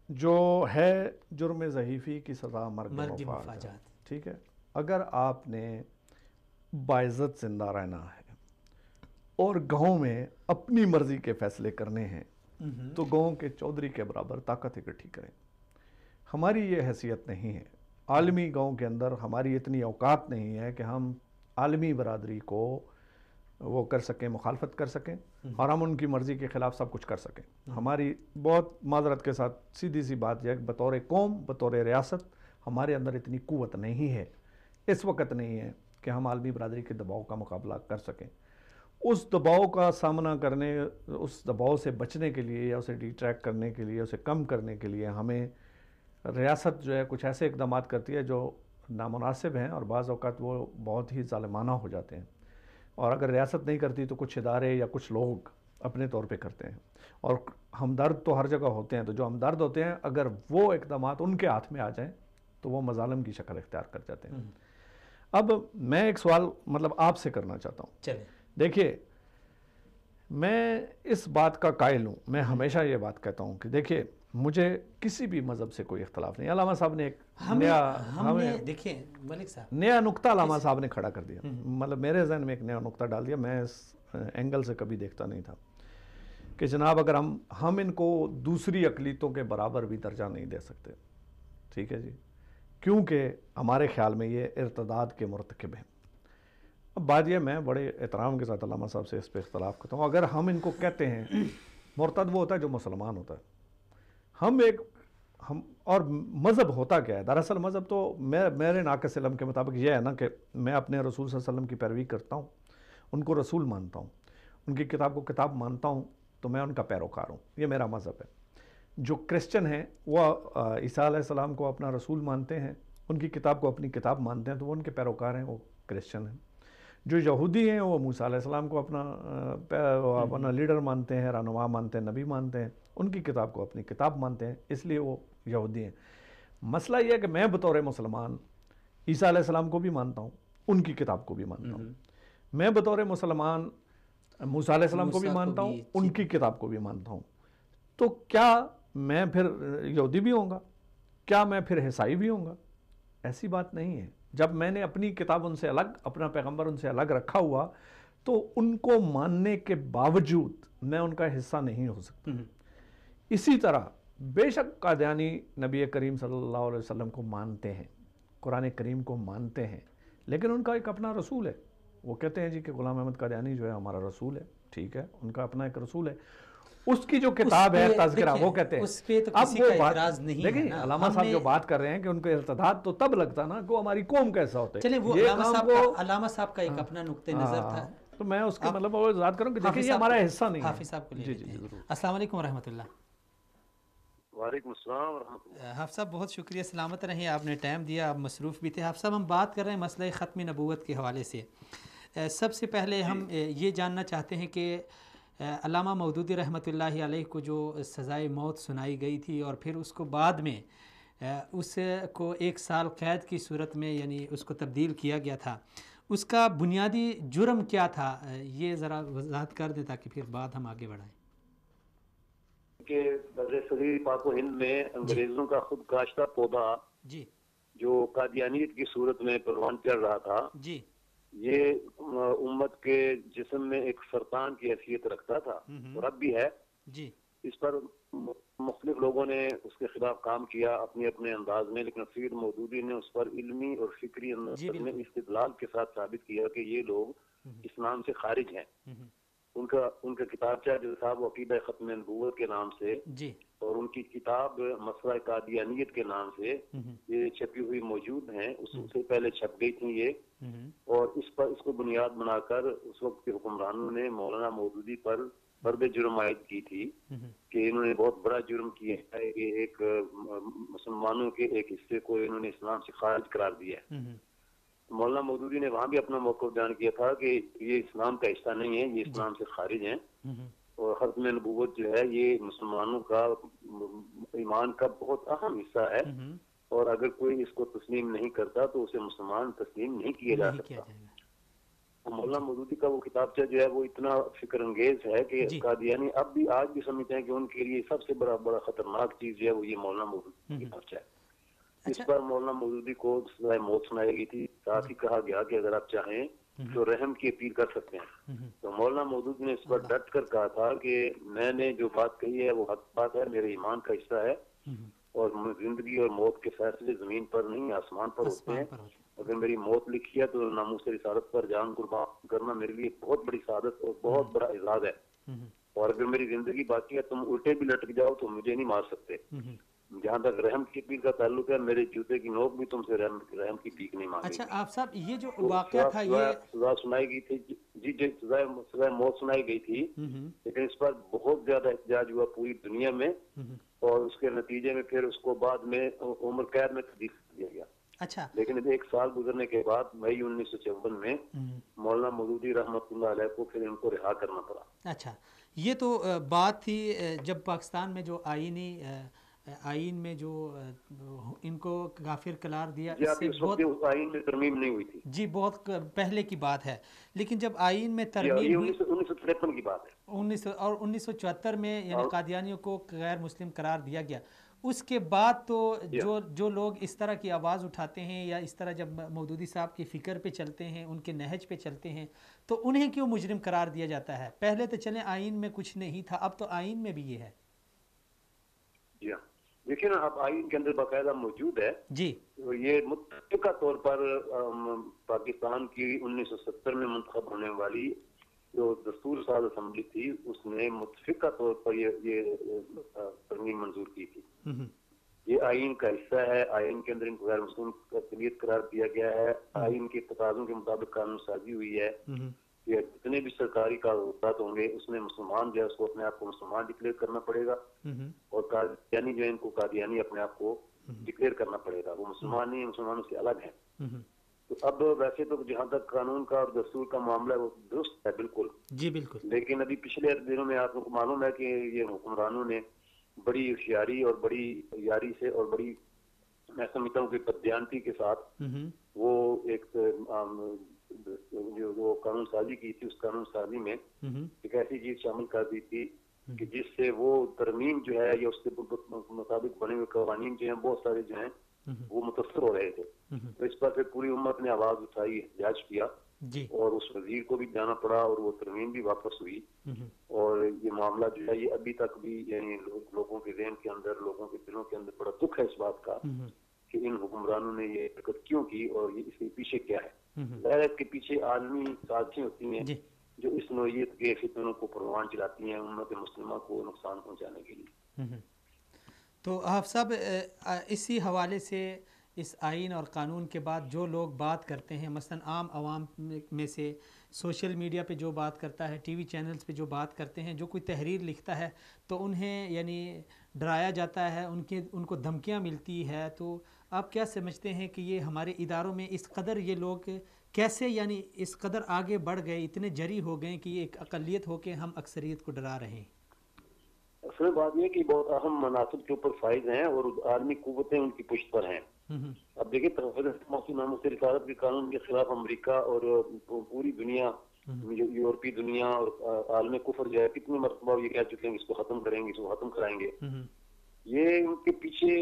C: جو ہے جرم ضعیفی کی سزا مرگ مفاجات. ٹھیک ہے, اگر آپ نے باعزت زندہ رہنا ہے اور گاؤں میں اپنی مرضی کے فیصلے کرنے ہیں تو گاؤں کے چودھری کے برابر طاقت اکٹھی کریں. ہماری یہ حیثیت نہیں ہے عالمی گاؤں کے اندر, ہماری اتنی اوقات نہیں ہے کہ ہم عالمی برادری کو وہ کر سکیں, مخالفت کر سکیں اور ہم ان کی مرضی کے خلاف سب کچھ کر سکیں. ہماری بہت معذرت کے ساتھ سیدھی سی بات یہ ہے کہ بطور قوم, بطور ریاست ہمارے اندر اتنی قوت نہیں ہے, اس وقت نہیں ہے کہ ہم عالمی برادری کے دباؤ کا مقابلہ کر سکیں. اس دباؤ کا سامنا کرنے, اس دباؤ سے بچنے کے لیے یا اسے ڈی ٹریک کرنے کے لیے, اسے کم کرنے کے لیے ہمیں ریاست جو ہے کچھ ایسے اقدامات کرتی ہے جو نامناسب ہیں اور بعض اوقات وہ بہت ہی ظالمانہ ہو جاتے ہیں. اور اگر ریاست نہیں کرتی تو کچھ ادارے یا کچھ لوگ اپنے طور پہ کرتے ہیں, اور ہمدرد تو ہر جگہ ہوتے ہیں, تو جو ہمدرد ہوتے ہیں اگر وہ اقدامات ان کے ہاتھ میں آ جائیں تو وہ مظالم کی شکل اختیار کر جاتے ہیں. اب میں ایک سوال مطلب آپ سے کرنا چاہتا ہوں.
A: چلیں
C: دیکھیے, میں اس بات کا قائل ہوں, میں ہمیشہ یہ بات کہتا ہوں کہ دیکھیے مجھے کسی بھی مذہب سے کوئی اختلاف نہیں. علامہ صاحب نے ایک نیا نقطہ علامہ صاحب نے کھڑا کر دیا, مطلب میرے ذہن میں ایک نیا نقطہ ڈال دیا, میں اس اینگل سے کبھی دیکھتا نہیں تھا کہ جناب اگر ہم ان کو دوسری اقلیتوں کے برابر بھی درجہ نہیں دے سکتے. ٹھیک ہے جی, کیونکہ ہمارے خیال میں یہ ارتداد کے مرتکب ہیں. اب بات یہ, میں بڑے احترام کے ساتھ علامہ صاحب سے اس پہ اختلاف کرتا ہوں. اگر ہم ان کو کہتے ہیں مرتد وہ ہوتا ہے جو مسلمان ہوتا ہے, ہم اور مذہب ہوتا کیا ہے دراصل؟ مذہب تو میرے ناقص علم کے مطابق یہ ہے نا کہ میں اپنے رسول صلی اللہ علیہ وسلم کی پیروی کرتا ہوں, ان کو رسول مانتا ہوں, ان کی کتاب کو کتاب مانتا ہوں, تو میں ان کا پیروکار ہوں, یہ میرا مذہب ہے. جو کرسچن ہیں وہ عیسیٰ علیہ السلام کو اپنا رسول مانتے ہیں, ان کی کتاب کو اپنی کتاب مانتے ہیں, تو وہ ان کے پیروکار ہیں, وہ کرسچن ہیں. جو یہودی ہیں وہ موسیٰ علیہ السلام کو اپنا لیڈر مانتے ہیں, رہنما مانتے ہیں, نبی مانتے ہیں, ان کی کتاب کو اپنی کتاب مانتے ہیں, اس لیے وہ یہودی ہیں. مسئلہ یہ ہے کہ میں بطور مسلمان عیسیٰ علیہ السلام کو بھی مانتا ہوں, ان کی کتاب کو بھی مانتا ہوں. میں بطور مسلمان موسیٰ علیہ السلام کو بھی مانتا ہوں, ان کی کتاب کو بھی مانتا ہوں. تو کیا میں پھر یہودی بھی ہوں گا؟ کیا میں پھر عیسائی بھی ہوں گا؟ ایسی بات نہیں ہے. جب میں نے اپنی کتاب ان سے الگ, اپنا پیغمبر ان سے الگ رکھا ہوا, تو ان کو ماننے کے باوجود میں ان کا حصہ نہیں ہو سکتا. اسی طرح بے شک قادیانی نبی کریم صلی اللہ علیہ وسلم کو مانتے ہیں, قرآن کریم کو مانتے ہیں, لیکن ان کا ایک اپنا رسول ہے. وہ کہتے ہیں جی کہ غلام احمد قادیانی جو ہے ہمارا رسول ہے. ٹھیک ہے, ان کا اپنا ایک رسول ہے, اس کی جو کتاب ہے تذکرہ, وہ کہتے ہیں.
A: اس پہ تو کسی کا اعتراض نہیں ہے.
C: دیکھیں علامہ صاحب جو بات کر رہے ہیں کہ ان کو ارتداد تو تب لگتا نا کہ وہ ہماری قوم کیسا ہوتا ہے.
A: چلیں وہ علامہ صاحب کا ایک اپنا نقطہ نظر تھا,
C: تو میں اس کا مطلب وہ وضاحت کروں کہ دیکھیں یہ ہمارا حصہ نہیں ہے.
A: حافظ صاحب کو لے لیتے ہیں. السلام علیکم ورحمۃ اللہ.
B: وعلیکم السلام ورحمۃ اللہ.
A: حافظ صاحب بہت شکریہ, سلامت رہیں, آپ نے ٹائم دیا, آپ مصروف بھی تھے. حافظ صاحب ہم بات کر رہے ہیں مسئلہ ختم نبوت کے حوالے سے. سب سے پہلے ہم یہ جاننا چاہتے ہیں کہ علامہ مودودی رحمۃ اللہ علیہ کو جو سزائے موت سنائی گئی تھی اور پھر اس کو بعد میں اس کو 1 سال قید کی صورت میں یعنی اس کو تبدیل کیا گیا تھا, اس کا بنیادی جرم کیا تھا؟ یہ ذرا وضاحت کر دیں تاکہ پھر بعد ہم آگے بڑھائیں.
B: کہ برصغیر پاک و ہند میں انگریزوں کا خود کاشتہ پودا
A: جی
B: جو قادیانیت کی صورت میں پروان چڑھ رہا تھا,
A: جی
B: یہ امت کے جسم میں ایک سرطان کی حیثیت رکھتا تھا اور اب بھی ہے.
A: جی
B: اس پر مختلف لوگوں نے اس کے خلاف کام کیا اپنے اپنے انداز میں, لیکن سید مودودی نے اس پر علمی اور فکری انداز میں استدلال کے ساتھ ثابت کیا کہ یہ لوگ اسلام سے خارج ہیں. ان کا کتابچہ جو تھا وہ عقیدہ ختم نبوت کے نام سے
A: جی
B: اور ان کی کتاب مسئلہ قادیانیت کے نام سے یہ چھپی ہوئی موجود ہیں. اس سے پہلے چھپ گئی تھیں یہ, اور اس کو بنیاد بنا کر اس وقت کے حکمرانوں نے مولانا مودودی پر فرد جرم عائد کی تھی کہ انہوں نے بہت بڑا جرم کیا ہے کہ ایک مسلمانوں کے ایک حصے کو انہوں نے اسلام سے خارج قرار دیا ہے. مولانا مودودی نے وہاں بھی اپنا موقف بیان کیا تھا کہ یہ اسلام کا حصہ نہیں ہے, یہ اسلام سے خارج ہیں, اور ختم نبوت جو ہے یہ مسلمانوں کا ایمان کا بہت اہم حصہ ہے, اور اگر کوئی اس کو تسلیم نہیں کرتا تو اسے مسلمان تسلیم نہیں کیا جا سکتا.
E: مولانا مودودی کا وہ کتابچہ جو ہے وہ اتنا فکر انگیز ہے کہ قادیانی اب بھی آج بھی سمجھتے ہیں کہ ان کے لیے سب سے بڑا خطرناک چیز جو ہے وہ یہ مولانا مودودی کا کتابچہ ہے۔ اس پر مولانا مودودی کو سزائے موت سنائی گئی تھی، ساتھ ہی کہا گیا کہ اگر آپ چاہیں تو رحم کی اپیل کر سکتے ہیں۔ تو مولانا مودودی نے اس پر ڈٹ کر کہا تھا کہ میں نے جو بات کہی ہے وہ حق بات ہے، میرے ایمان کا حصہ ہے، اور زندگی اور موت کے فیصلے زمین پر نہیں آسمان پر ہوتے ہیں۔ اگر میری موت لکھی ہے تو ناموس رسالت پر جان قربان کرنا میرے لیے بہت بڑی سعادت اور بہت بڑا اعزاز ہے، اور اگر میری زندگی باقی ہے تم الٹے بھی لٹک جاؤ تو مجھے نہیں مار سکتے۔ جہاں تک رحم کی اپیل کا تعلق ہے، میرے جوتے کی نوک بھی تم سے رحم کی پیک نہیں مانگے۔
A: اچھا آپ صاحب یہ جو واقعہ تھا یہ
E: سزا سنائی گئی تھی، جی سزائے موت سنائی گئی تھی، لیکن اس پر بہت زیادہ احتجاج ہوا پوری دنیا میں، اور اس کے نتیجے میں پھر اس کو بعد میں عمر قید میں تبدیل کر دیا گیا۔
A: اچھا
E: لیکن 1 سال گزرنے کے بعد مئی 1954 میں مولانا مودودی رحمۃ اللہ علیہ کو پھر ان کو رہا کرنا پڑا۔
A: اچھا یہ تو بات تھی جب پاکستان میں جو آئین میں جو ان کو کافر قرار دیا،
E: اس سے بہت آئین میں ترمیم نہیں ہوئی تھی
A: جی، بہت پہلے کی بات ہے، لیکن جب آئین میں ترمیم ہوئی
E: 1953 کی بات ہے،
A: اور 1974 میں یعنی قادیانیوں کو غیر مسلم قرار دیا گیا، اس کے بعد تو جو لوگ اس طرح کی آواز اٹھاتے ہیں یا اس طرح جب مودودی صاحب کی فکر پہ چلتے ہیں، ان کے نہج پہ چلتے ہیں، تو انہیں کیوں مجرم قرار دیا جاتا ہے؟ پہلے تو چلیں آئین میں کچھ نہیں تھا، اب تو آئین میں بھی یہ ہے۔
E: جی ہاں، دیکھیں نا اب آئین کے اندر باقاعدہ موجود ہے
A: جی،
E: یہ متفقہ طور پر پاکستان کی 1970 میں منتخب ہونے والی جو دستور ساز اسمبلی تھی، اس نے متفقہ طور پر یہ ترمیم منظور کی تھی۔ یہ آئین کا حصہ ہے، آئین کے اندر ان کو غیر مسلم اقلیت قرار دیا گیا ہے، آئین کے تقاضوں کے مطابق قانون سازی ہوئی ہے کہ جتنے بھی سرکاری کاغذات ہوں گے اس میں مسلمان جو ہے اس کو اپنے آپ کو مسلمان ڈکلیئر کرنا پڑے گا، اور قادیانی جو ہے ان کو قادیانی اپنے آپ کو ڈکلیئر کرنا پڑے گا، وہ مسلمان نہیں، مسلمانوں سے الگ ہیں۔ تو اب ویسے تو جہاں تک قانون کا اور دستور کا معاملہ ہے وہ درست ہے بالکل،
A: جی بالکل،
E: لیکن ابھی پچھلے دنوں میں آپ کو معلوم ہے کہ یہ حکمرانوں نے بڑی ہوشیاری اور بڑی یاری سے اور بڑی میں سمجھتا ہوں کہ بددیانتی کے ساتھ وہ ایک جو قانون سازی کی تھی، اس قانون سازی میں ایک ایسی چیز شامل کر دی تھی کہ جس سے وہ ترمیم جو ہے یا اس کے مطابق بنے ہوئے قوانین جو ہیں بہت سارے جو ہیں وہ متاثر ہو رہے تھے۔ تو اس پر پھر پوری امت نے آواز اٹھائی، احتجاج کیا، اور اس وزیر کو بھی جانا پڑا اور وہ ترمیم بھی واپس ہوئی، اور یہ معاملہ جو ہے یہ ابھی تک بھی یعنی لوگوں کے ذہن کے اندر، لوگوں کے دلوں کے اندر بڑا دکھ ہے اس بات کا کہ ان حکمرانوں نے یہ حرکت کیوں کی اور اس کے پیچھے کیا ہے۔ ظاہر ہے اس کے پیچھے عالمی سازشیں ہوتی ہیں جو اس نوعیت کے فتنوں کو پروان چلاتی ہیں امت مسلمہ کو نقصان پہنچانے کے لیے۔
A: تو آپ صاحب اسی حوالے سے اس آئین اور قانون کے بعد جو لوگ بات کرتے ہیں، مثلا عام عوام میں سے سوشل میڈیا پہ جو بات کرتا ہے، ٹی وی چینلز پہ جو بات کرتے ہیں، جو کوئی تحریر لکھتا ہے تو انہیں یعنی ڈرایا جاتا ہے، ان کو دھمکیاں ملتی ہے، تو آپ کیا سمجھتے ہیں کہ یہ ہمارے اداروں میں اس قدر یہ لوگ کیسے یعنی اس قدر آگے بڑھ گئے، اتنے جری ہو گئے کہ یہ ایک اقلیت ہو کے ہم اکثریت کو ڈرا رہے ہیں؟
E: اصل بات یہ کہ بہت اہم مناصب کے اوپر فائز ہیں اور عالمی قوتیں ان کی پشت پر ہیں۔ اب دیکھیں ناموس رسالت کے قانون کے خلاف امریکہ اور پوری دنیا، یورپی دنیا اور عالم کفر جو ہے کتنے مرتبہ یہ کہہ چکے ہیں اس کو ختم کریں گے، اس کو ختم کرائیں گے۔ یہ ان کے پیچھے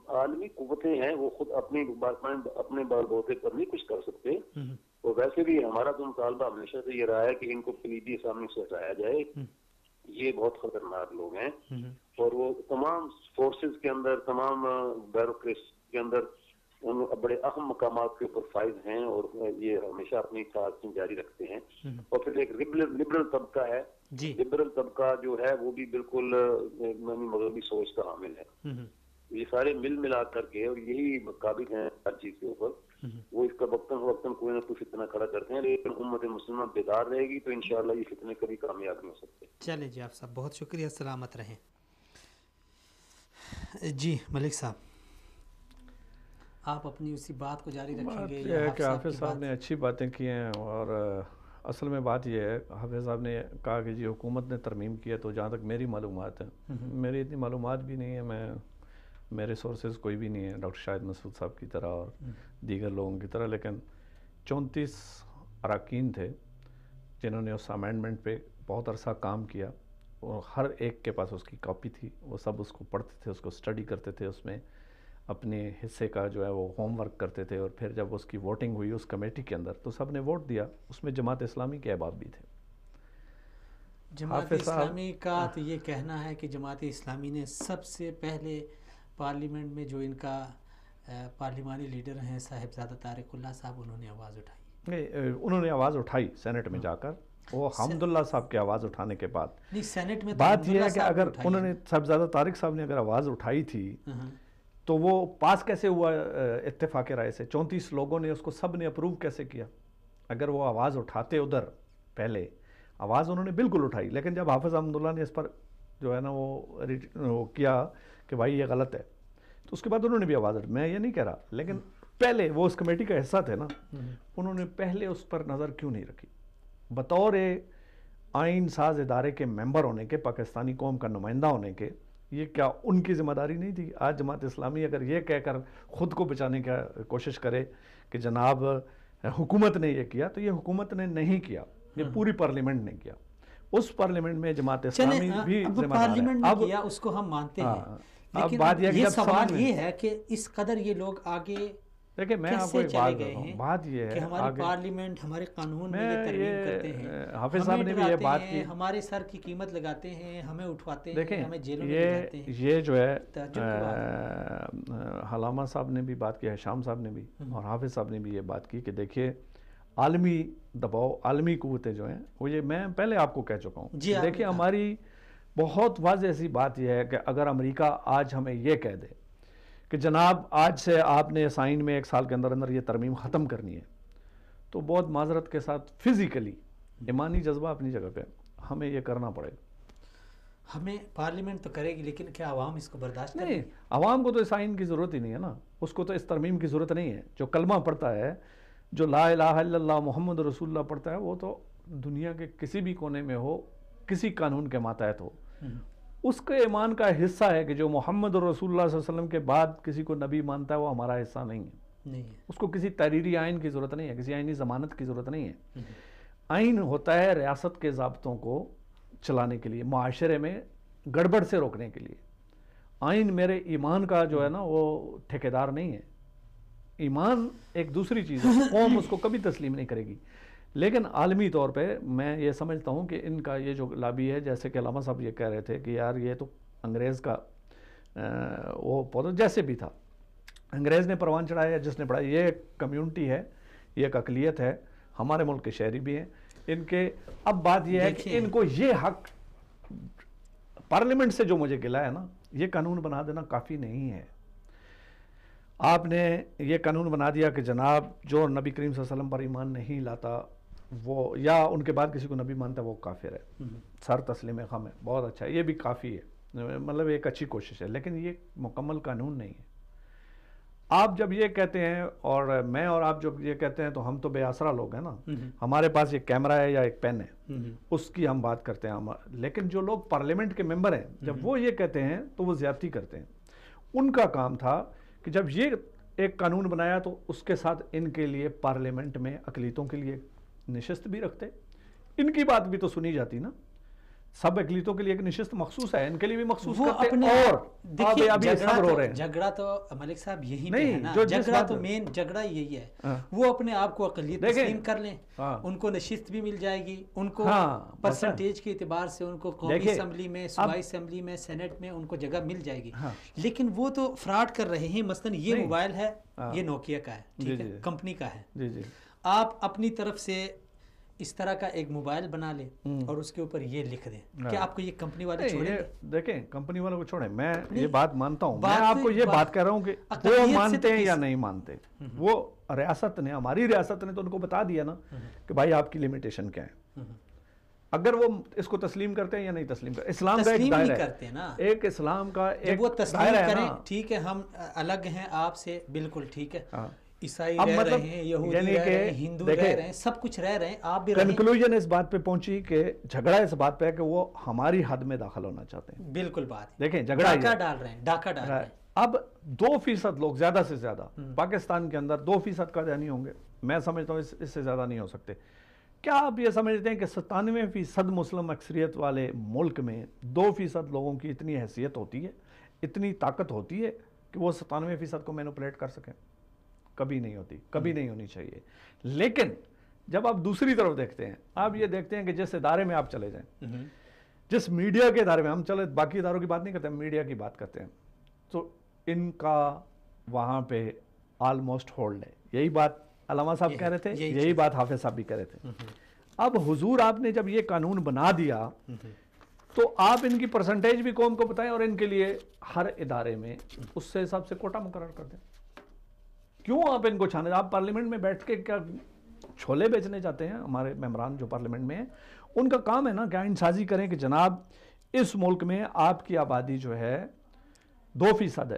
E: عالمی قوتیں ہیں، وہ خود اپنے بال بوتے پر نہیں کچھ کر سکتے، اور ویسے بھی ہمارا تو مطالبہ ہمیشہ سے یہ رہا ہے کہ ان کو کلیدی سامنے سے ہٹایا جائے۔ یہ بہت خطرناک لوگ ہیں، اور وہ تمام فورسز کے اندر، تمام بیوروکریسی کے اندر ان بڑے اہم مقامات کے اوپر فائز ہیں، اور یہ ہمیشہ اپنی سازشیں جاری رکھتے ہیں۔ اور پھر ایک لبرل طبقہ ہے، لبرل طبقہ جو ہے وہ بھی بالکل مغربی سوچ کا حامل ہے۔ یہ سارے ملا کر کے اور یہی قابل ہیں ہر چیز کے اوپر، وہ اس کا وقتاً کوئی نہ کوئی فتنہ کھڑا کرتے ہیں، لیکن امت مسلمہ بیدار رہے گی تو انشاءاللہ یہ فتنے کبھی کامیاب نہیں ہو سکتے۔
A: چلے جی آپ صاحب بہت شکریہ، سلامت رہیں۔ جی ملک صاحب آپ اپنی اسی بات کو جاری رکھیں گے؟
C: یہ ہے کہ حافظ صاحب نے اچھی باتیں کی ہیں، اور اصل میں بات یہ ہے، حافظ صاحب نے کہا کہ جی حکومت نے ترمیم کیا، تو جہاں تک میری معلومات ہیں، میری اتنی معلومات بھی نہیں ہے، میرے سورسز کوئی بھی نہیں ہے ڈاکٹر شاہد مسعود صاحب کی طرح اور دیگر لوگوں کی طرح، لیکن 34 اراکین تھے جنہوں نے اس امینڈمنٹ پہ بہت عرصہ کام کیا اور ہر ایک کے پاس اس کی کاپی تھی، وہ سب اس کو پڑھتے تھے، اس کو اسٹڈی کرتے تھے، اس میں اپنے حصے کا جو ہے وہ ہوم ورک کرتے تھے، اور پھر جب اس کی ووٹنگ ہوئی اس کمیٹی کے اندر تو سب نے ووٹ دیا، اس میں جماعت اسلامی کے احباب بھی تھے۔
A: جماعت اسلامی کا تو یہ کہنا ہے کہ جماعت اسلامی نے سب سے پہلے پارلیمنٹ میں جو ان کا پارلیمانی لیڈر ہیں صاحبزادہ طارق اللہ صاحب، انہوں نے آواز اٹھائی،
C: انہوں نے آواز اٹھائی سینٹ میں جا کر، وہ حمداللہ صاحب کی آواز اٹھانے کے بعد
A: نہیں سینٹ میں
C: بات یہ ہے کہ اگر انہوں نے صاحبزادہ طارق صاحب نے اگر آواز اٹھائی تھی تو وہ پاس کیسے ہوا اتفاق رائے سے؟ 34 لوگوں نے اس کو سب نے اپروو کیسے کیا؟ اگر وہ آواز اٹھاتے ادھر پہلے، آواز انہوں نے بالکل اٹھائی، لیکن جب حافظ حمداللہ نے اس پر جو ہے نا وہ کیا کہ بھائی یہ غلط ہے، تو اس کے بعد انہوں نے بھی آواز اٹھائی۔ میں یہ نہیں کہہ رہا، لیکن پہلے وہ اس کمیٹی کا حصہ تھے نا، انہوں نے پہلے اس پر نظر کیوں نہیں رکھی؟ بطور آئین ساز ادارے کے ممبر ہونے کے، پاکستانی قوم کا نمائندہ ہونے کے، یہ کیا ان کی ذمہ داری نہیں تھی؟ آج جماعت اسلامی اگر یہ کہہ کر خود کو بچانے کا کوشش کرے کہ جناب حکومت نے یہ کیا، تو یہ حکومت نے نہیں کیا، یہ پوری پارلیمنٹ نے کیا۔ اس پارلیمنٹ میں جماعت اسلامی بھی ذمہ دار ہے۔
A: پارلیمنٹ نے کیا، اس کو ہم مانتے ہیں، لیکن یہ سوال یہ ہے کہ اس قدر یہ لوگ آگے
C: دیکھیں میں آپ کو ایک بات بتا ہوں، بات یہ ہے
A: کہ ہماری پارلیمنٹ ہمارے قانون میں یہ ترمیم کرتے ہیں،
C: حافظ صاحب نے بھی یہ بات کی،
A: ہمارے سر کی قیمت لگاتے ہیں، ہمیں اٹھواتے ہیں،
C: دیکھیں
A: ہمیں جیلوں میں لے جاتے ہیں۔
C: یہ جو ہے علامہ صاحب نے بھی بات کی، شام صاحب نے بھی، اور حافظ صاحب نے بھی یہ بات کی کہ دیکھیے عالمی دباؤ، عالمی قوتیں جو ہیں وہ، یہ میں پہلے آپ کو کہہ چکا ہوں، دیکھیے ہماری بہت واضح سی بات یہ ہے کہ اگر امریکہ آج ہمیں یہ کہہ دے کہ جناب آج سے آپ نے سائن میں 1 سال کے اندر اندر یہ ترمیم ختم کرنی ہے، تو بہت معذرت کے ساتھ فزیکلی، ایمانی جذبہ اپنی جگہ پہ، ہمیں یہ کرنا پڑے گا۔
A: ہمیں پارلیمنٹ تو کرے گی، لیکن کیا عوام اس کو برداشت کرے گی؟
C: نہیں، عوام کو تو اس آئین کی ضرورت ہی نہیں ہے نا، اس کو تو اس ترمیم کی ضرورت نہیں ہے۔ جو کلمہ پڑھتا ہے، جو لا الہ الا اللہ محمد رسول اللہ پڑھتا ہے، وہ تو دنیا کے کسی بھی کونے میں ہو، کسی قانون کے ماتحت ہو، اس کے ایمان کا حصہ ہے کہ جو محمد رسول اللہ صلی اللہ علیہ وسلم کے بعد کسی کو نبی مانتا ہے وہ ہمارا حصہ نہیں ہے۔ اس کو کسی تحریری آئین کی ضرورت نہیں ہے، کسی آئینی ضمانت کی ضرورت نہیں ہے۔ آئین ہوتا ہے ریاست کے ضابطوں کو چلانے کے لیے، معاشرے میں گڑبڑ سے روکنے کے لیے۔ آئین میرے ایمان کا جو ہے نا وہ ٹھیکیدار نہیں ہے۔ ایمان ایک دوسری چیز ہے، قوم اس کو کبھی تسلیم نہیں کرے گی۔ لیکن عالمی طور پہ میں یہ سمجھتا ہوں کہ ان کا یہ جو لابی ہے، جیسے کہ علامہ صاحب یہ کہہ رہے تھے کہ یار یہ تو انگریز کا وہ پودا جیسے بھی تھا، انگریز نے پروان چڑھایا، جس نے پڑھایا، یہ ایک کمیونٹی ہے، یہ ایک اقلیت ہے، ہمارے ملک کے شہری بھی ہیں ان کے۔ اب بات یہ ہے کہ ان کو یہ حق پارلیمنٹ سے جو مجھے گلا ہے نا، یہ قانون بنا دینا کافی نہیں ہے۔ آپ نے یہ قانون بنا دیا کہ جناب جو نبی کریم صلی اللہ علیہ وسلم پر ایمان نہیں لاتا وہ، یا ان کے بعد کسی کو نبی مانتا ہے، وہ کافر ہے، سر تسلیم خم ہے، بہت اچھا ہے، یہ بھی کافی ہے، مطلب ایک اچھی کوشش ہے، لیکن یہ مکمل قانون نہیں ہے۔ آپ جب یہ کہتے ہیں اور میں اور آپ جب یہ کہتے ہیں تو ہم تو بے آسرا لوگ ہیں نا، ہمارے پاس ایک کیمرہ ہے یا ایک پین ہے، اس کی ہم بات کرتے ہیں، لیکن جو لوگ پارلیمنٹ کے ممبر ہیں جب وہ یہ کہتے ہیں تو وہ زیادتی کرتے ہیں۔ ان کا کام تھا کہ جب یہ ایک قانون بنایا تو اس کے ساتھ ان کے لیے پارلیمنٹ میں اقلیتوں کے لیے نشست بھی رکھتے، ان کی بات بھی تو سنی جاتی نا۔ سب اقلیتوں کے لیے ایک نشست مخصوص ہے، ان کے لیے بھی مخصوص کرتے، اور
A: جھگڑا تو ملک صاحب یہی پہ ہے نا، جھگڑا تو مین جھگڑا یہی ہے، وہ اپنے آپ کو اقلیت تسلیم کر لیں، ان کو نشست بھی مل جائے گی، ان کو پرسنٹیج کے اعتبار سے ان کو قومی اسمبلی میں، صوبائی اسمبلی میں، سینٹ میں ان کو جگہ مل جائے گی، لیکن وہ تو فراڈ کر رہے ہیں۔ مثلا یہ موبائل ہے، یہ نوکیا کا ہے، ٹھیک ہے، کمپنی کا ہے، آپ اپنی طرف سے اس طرح کا ایک موبائل بنا لیں اور اس کے اوپر یہ لکھ دیں، کیا آپ کو یہ کمپنی والے چھوڑیں گے؟
C: دیکھیں کمپنی والوں کو چھوڑیں، میں یہ بات مانتا ہوں، میں آپ کو یہ بات کہہ رہا ہوں کہ وہ مانتے ہیں یا نہیں مانتے، وہ ریاست نے، ہماری ریاست نے تو ان کو بتا دیا نا کہ بھائی آپ کی لیمیٹیشن کیا ہے۔ اگر وہ اس کو تسلیم کرتے ہیں یا نہیں تسلیم کرتے، اسلام کا ایک دائرہ ہے، ایک اسلام کا ایک
A: وہ تسلیم کریں، ٹھیک ہے، ہم الگ ہیں آپ سے، بالکل ٹھیک ہے، عیسائی رہ رہے ہیں، یہودی رہ رہے ہیں، ہندو رہ رہے ہیں، سب کچھ رہ رہے ہیں، آپ بھی رہیں۔
C: کنکلوژن اس بات پہ پہنچی کہ جھگڑا اس بات پہ ہے کہ وہ ہماری حد میں داخل ہونا چاہتے ہیں۔
A: بالکل بات،
C: دیکھیں جھگڑا
A: ڈاکہ ڈال رہے ہیں، ڈاکہ ڈال رہے ہیں۔
C: اب 2% لوگ زیادہ سے زیادہ پاکستان کے اندر 2% کا نہیں ہوں گے، میں سمجھتا ہوں اس سے زیادہ نہیں ہو سکتے، کیا آپ یہ سمجھتے ہیں کہ 97% مسلم اکثریت والے ملک میں 2% لوگوں کی اتنی حیثیت ہوتی ہے، اتنی طاقت ہوتی ہے کہ وہ 97% کو مینوپولیٹ کر سکیں؟ کبھی نہیں ہوتی، کبھی نہیں ہونی چاہیے. لیکن جب آپ دوسری طرف دیکھتے ہیں، آپ یہ دیکھتے ہیں کہ جس ادارے میں آپ چلے جائیں، جس میڈیا کے ادارے میں ہم چلے، باقی اداروں کی بات نہیں کرتے، میڈیا کی بات کرتے ہیں، تو ان کا وہاں پہ آلموسٹ ہولڈ ہے. یہی بات علامہ صاحب کہہ رہے تھے، یہی بات حافظ صاحب بھی کہہ رہے تھے. اب حضور آپ نے جب یہ قانون بنا دیا تو آپ ان کی پرسنٹیج بھی قوم کو بتائیں اور ان کے لیے ہر ادارے میں اس سے حساب سے کوٹا مقرر کر دیں. کیوں آپ ان کو چھانے؟ آپ پارلیمنٹ میں بیٹھ کے کیا چھولے بیچنے جاتے ہیں؟ ہمارے ممبران جو پارلیمنٹ میں ہیں ان کا کام ہے نا کہ آئین سازی کریں کہ جناب اس ملک میں آپ کی آبادی جو ہے 2% ہے،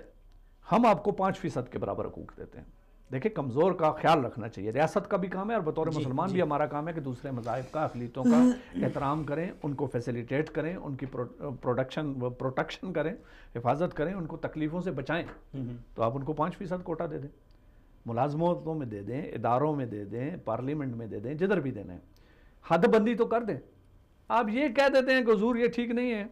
C: ہم آپ کو 5% کے برابر حقوق دیتے ہیں. دیکھیں کمزور کا خیال رکھنا چاہیے، ریاست کا بھی کام ہے اور بطور مسلمان بھی ہمارا کام ہے کہ دوسرے مذاہب کا، اقلیتوں کا احترام کریں، ان کو فیسیلیٹیٹ کریں، ان کی پروٹیکشن کریں، حفاظت کریں، ان کو تکلیفوں سے بچائیں. تو آپ ان کو 5% کوٹا دے دیں، ملازمتوں میں دے دیں، اداروں میں دے دیں، پارلیمنٹ میں دے دیں، جدھر بھی دینا ہے. حد بندی تو کر دیں. آپ یہ کہہ دیتے ہیں کہ حضور یہ ٹھیک نہیں ہے.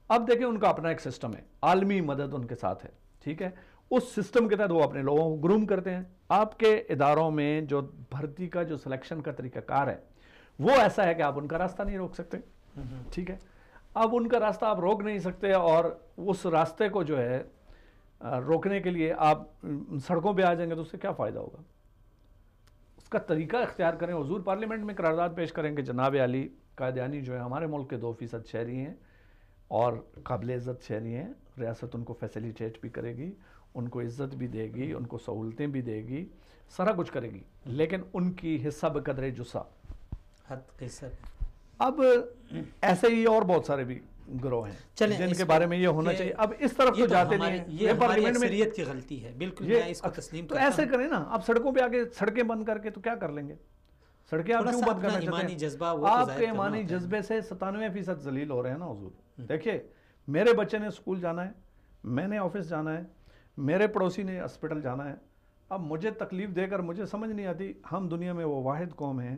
C: اب دیکھیں ان کا اپنا ایک سسٹم ہے، عالمی مدد ان کے ساتھ ہے، ٹھیک ہے، اس سسٹم کے تحت وہ اپنے لوگوں کو گروم کرتے ہیں. آپ کے اداروں میں جو بھرتی کا جو سلیکشن کا طریقہ کار ہے وہ ایسا ہے کہ آپ ان کا راستہ نہیں روک سکتے، ٹھیک ہے. اب ان کا راستہ آپ روک نہیں سکتے اور اس راستے کو جو ہے روکنے کے لیے آپ سڑکوں پہ آ جائیں گے تو اس سے کیا فائدہ ہوگا؟ اس کا طریقہ اختیار کریں. حضور پارلیمنٹ میں قرارداد پیش کریں کہ جناب علی قادیانی جو ہے ہمارے ملک کے 2% شہری ہیں اور قابل عزت شہری ہیں، ریاست ان کو فیسیلیٹیٹ بھی کرے گی، ان کو عزت بھی دے گی، ان کو سہولتیں بھی دے گی، سارا کچھ کرے گی، لیکن ان کی حصہ بقدر جسہ. اب ایسے ہی اور بہت سارے بھی گروہ ہیں جن کے بارے میں یہ ہونا چاہیے. اب اس طرف تو جاتے نہیں ہیں،
A: یہ پارلیمنٹ میں اکثریت کی غلطی ہے. بالکل میں اس کو تسلیم کرتا ہوں.
C: تو ایسے کریں نا، آپ سڑکوں پہ آگے سڑکیں بند کر کے تو کیا کر لیں گے؟ سڑکیں آپ کیوں بند کرنا چاہتے ہیں؟ آپ کے ایمانی جذبے سے 97% ذلیل ہو رہے ہیں نا حضور. دیکھیے میرے بچے نے اسکول جانا ہے، میں نے آفس جانا ہے، میرے پڑوسی نے ہسپٹل جانا ہے. اب مجھے تکلیف دے کر مجھے سمجھ نہیں آتی، ہم دنیا میں وہ واحد قوم ہیں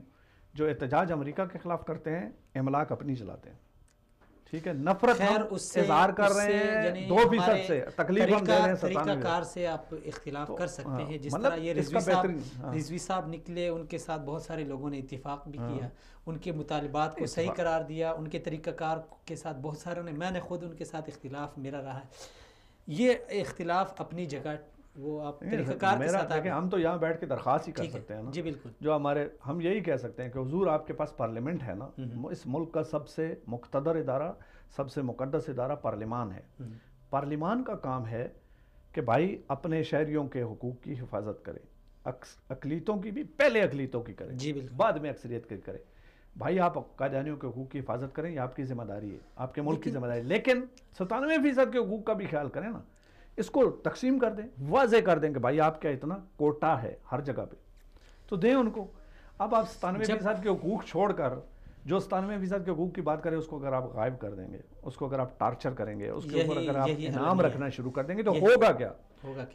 C: جو احتجاج امریکہ کے خلاف کرتے ہیں، املاک اپنی چلاتے ہیں، ٹھیک ہے. نفرت اظہار کر رہے ہیں 2% سے، تکلیف ہم دے رہے ہیں 97%.
A: طریقہ کار سے آپ اختلاف کر سکتے ہیں. جس طرح یہ رضوی صاحب نکلے، ان کے ساتھ بہت سارے لوگوں نے اتفاق بھی کیا، ان کے مطالبات کو صحیح قرار دیا، ان کے طریقہ کار کے ساتھ بہت ساروں نے، میں نے خود ان کے ساتھ اختلاف میرا رہا ہے. یہ اختلاف اپنی جگہ، وہ آپ طریقہ کار کے ساتھ
C: آگے. ہم تو یہاں بیٹھ کے درخواست ہی کر سکتے ہیں نا.
A: جی بالکل.
C: جو ہم یہی کہہ سکتے ہیں کہ حضور آپ کے پاس پارلیمنٹ ہے نا، اس ملک کا سب سے مقتدر ادارہ، سب سے مقدس ادارہ پارلیمان ہے. پارلیمان کا کام ہے کہ بھائی اپنے شہریوں کے حقوق کی حفاظت کرے، اقلیتوں کی بھی پہلے اقلیتوں کی کرے،
A: جی بالکل،
C: بعد میں اکثریت کی کرے. بھائی آپ قادیانیوں کے حقوق کی حفاظت کریں، یہ آپ کی ذمہ داری ہے، آپ کے ملک کی ذمہ داری ہے، لیکن 97% کے حقوق کا بھی خیال کریں نا. اس کو تقسیم کر دیں، واضح کر دیں کہ بھائی آپ کیا اتنا کوٹا ہے ہر جگہ پہ، تو دیں ان کو. اب آپ 97% کے حقوق چھوڑ کر جو 97% کے حقوق کی بات کریں اس کو اگر آپ غائب کر دیں گے، اس کو اگر آپ ٹارچر کریں گے، اس کے اوپر اگر آپ انعام رکھنا شروع کر دیں گے تو ہوگا کیا؟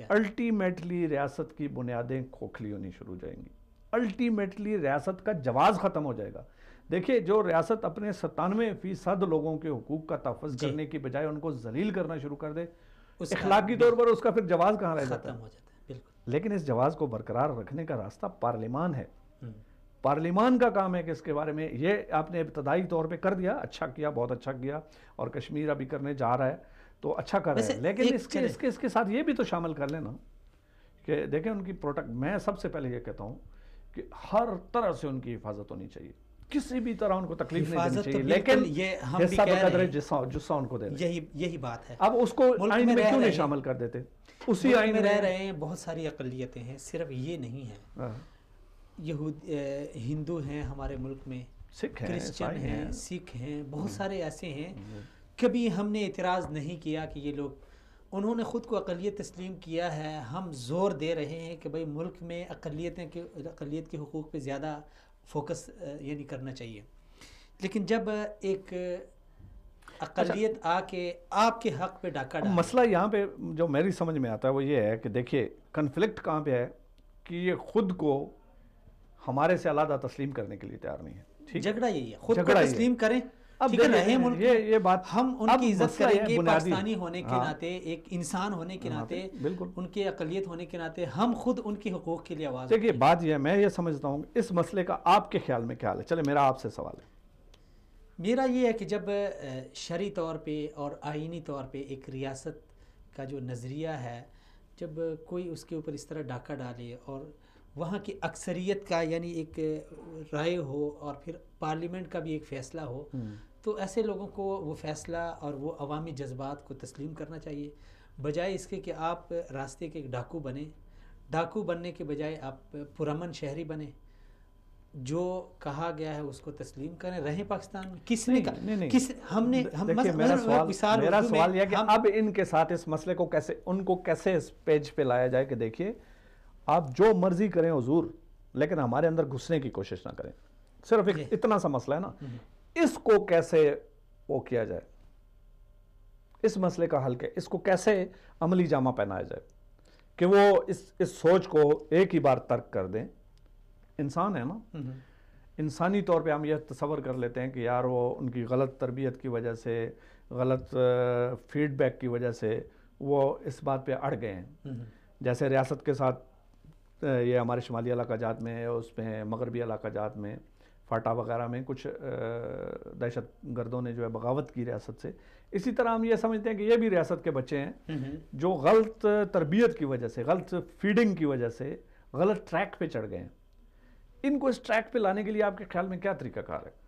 C: الٹیمیٹلی ریاست کی بنیادیں کھوکھلی ہونی شروع ہو جائیں گی. الٹیمیٹلی ریاست کا جواز ختم ہو جائے گا. دیکھیں جو ریاست اپنے 97% لوگوں کے حقوق کا تحفظ کرنے کی بجائے ان کو ذلیل کرنا شروع کر دے، اخلاقی طور پر اس کا پھر جواز کہاں رہ جاتا ہے؟ لیکن اس جواز کو برقرار رکھنے کا راستہ پارلیمان ہے. پارلیمان کا کام ہے کہ اس کے بارے میں یہ آپ نے ابتدائی طور پہ کر دیا، اچھا کیا، بہت اچھا کیا، اور کشمیر ابھی کرنے جا رہا ہے تو اچھا کر رہا ہے. لیکن اس کے ساتھ یہ بھی تو شامل کر لینا کہ دیکھیں ان کی میں سب سے پہلے یہ کہتا ہوں کہ ہر طرح سے ان کی حفاظت ہونی چاہیے، کسی بھی طرح ان کو تکلیف نہیں دینی چاہیے، لیکن حصہ بقدر جسہ ان کو دے دیں.
A: یہی بات ہے.
C: اب اس کو آئین میں کیوں نہیں شامل کر دیتے؟ اسی آئین میں
A: رہ رہے ہیں، بہت ساری اقلیتیں ہیں، صرف یہ نہیں ہے. ہندو ہیں ہمارے ملک میں، کرسچن ہیں، سکھ ہیں، بہت سارے ایسے ہیں. کبھی ہم نے اعتراض نہیں کیا کہ یہ لوگ، انہوں نے خود کو اقلیت تسلیم کیا ہے. ہم زور دے رہے ہیں کہ بھئی ملک میں اقلیت کے حقوق پہ زیادہ فوکس یعنی کرنا چاہیے. لیکن جب ایک اقلیت آ کے آپ کے حق پہ ڈاکہ ڈالے،
C: مسئلہ یہاں پہ جو میری سمجھ میں آتا ہے وہ یہ ہے کہ دیکھیے کنفلکٹ کہاں پہ ہے کہ یہ خود کو ہمارے سے علیحدہ تسلیم کرنے کے لیے تیار نہیں ہے،
A: جھگڑا یہی ہے، خود کو تسلیم کریں، ٹھیک ہے، رہیں ملک،
C: یہ بات
A: ہم ان کی عزت کریں گے پاکستانی ہونے کے ناطے، ایک انسان ہونے کے ناطے، ان کے اقلیت ہونے کے ناطے ہم خود ان کے حقوق کے لیے آواز
C: دیکھیے بات یہ ہے، میں یہ سمجھتا ہوں اس مسئلے کا آپ کے خیال میں کیا حال ہے؟ چلے میرا آپ سے سوال ہے.
A: میرا یہ ہے کہ جب شرعی طور پہ اور آئینی طور پہ ایک ریاست کا جو نظریہ ہے، جب کوئی اس کے اوپر اس طرح ڈاکہ ڈالے اور وہاں کی اکثریت کا یعنی ایک رائے ہو اور پھر پارلیمنٹ کا بھی ایک فیصلہ ہو، تو ایسے لوگوں کو وہ فیصلہ اور وہ عوامی جذبات کو تسلیم کرنا چاہیے، بجائے اس کے کہ آپ راستے کے ایک ڈاکو بنیں. ڈاکو بننے کے بجائے آپ پرامن شہری بنیں، جو کہا گیا ہے اس کو تسلیم کریں، رہیں پاکستان میں. کس نے ہم نے
C: میرا سوال یہ ہے کہ اب ان کے ساتھ اس مسئلے کو کیسے، ان کو کیسے اس پیج پہ لایا جائے کہ دیکھیے آپ جو مرضی کریں حضور، لیکن ہمارے اندر گھسنے کی کوشش نہ کریں. صرف ایک اتنا سا مسئلہ ہے نا، اس کو کیسے وہ کیا جائے، اس مسئلے کا حل کیا، اس کو کیسے عملی جامہ پہنایا جائے کہ وہ اس سوچ کو ایک ہی بار ترک کر دیں. انسان ہے نا، انسانی طور پہ ہم یہ تصور کر لیتے ہیں کہ یار وہ ان کی غلط تربیت کی وجہ سے، غلط فیڈ بیک کی وجہ سے وہ اس بات پہ اڑ گئے ہیں. جیسے ریاست کے ساتھ یہ ہمارے شمالی علاقہ جات میں، اس میں مغربی علاقہ جات میں، فاٹا وغیرہ میں کچھ دہشت گردوں نے جو ہے بغاوت کی ریاست سے، اسی طرح ہم یہ سمجھتے ہیں کہ یہ بھی ریاست کے بچے ہیں جو غلط تربیت کی وجہ سے، غلط فیڈنگ کی وجہ سے غلط ٹریک پہ چڑھ گئے ہیں. ان کو اس ٹریک پہ لانے کے لیے آپ کے خیال میں کیا طریقہ کار ہے؟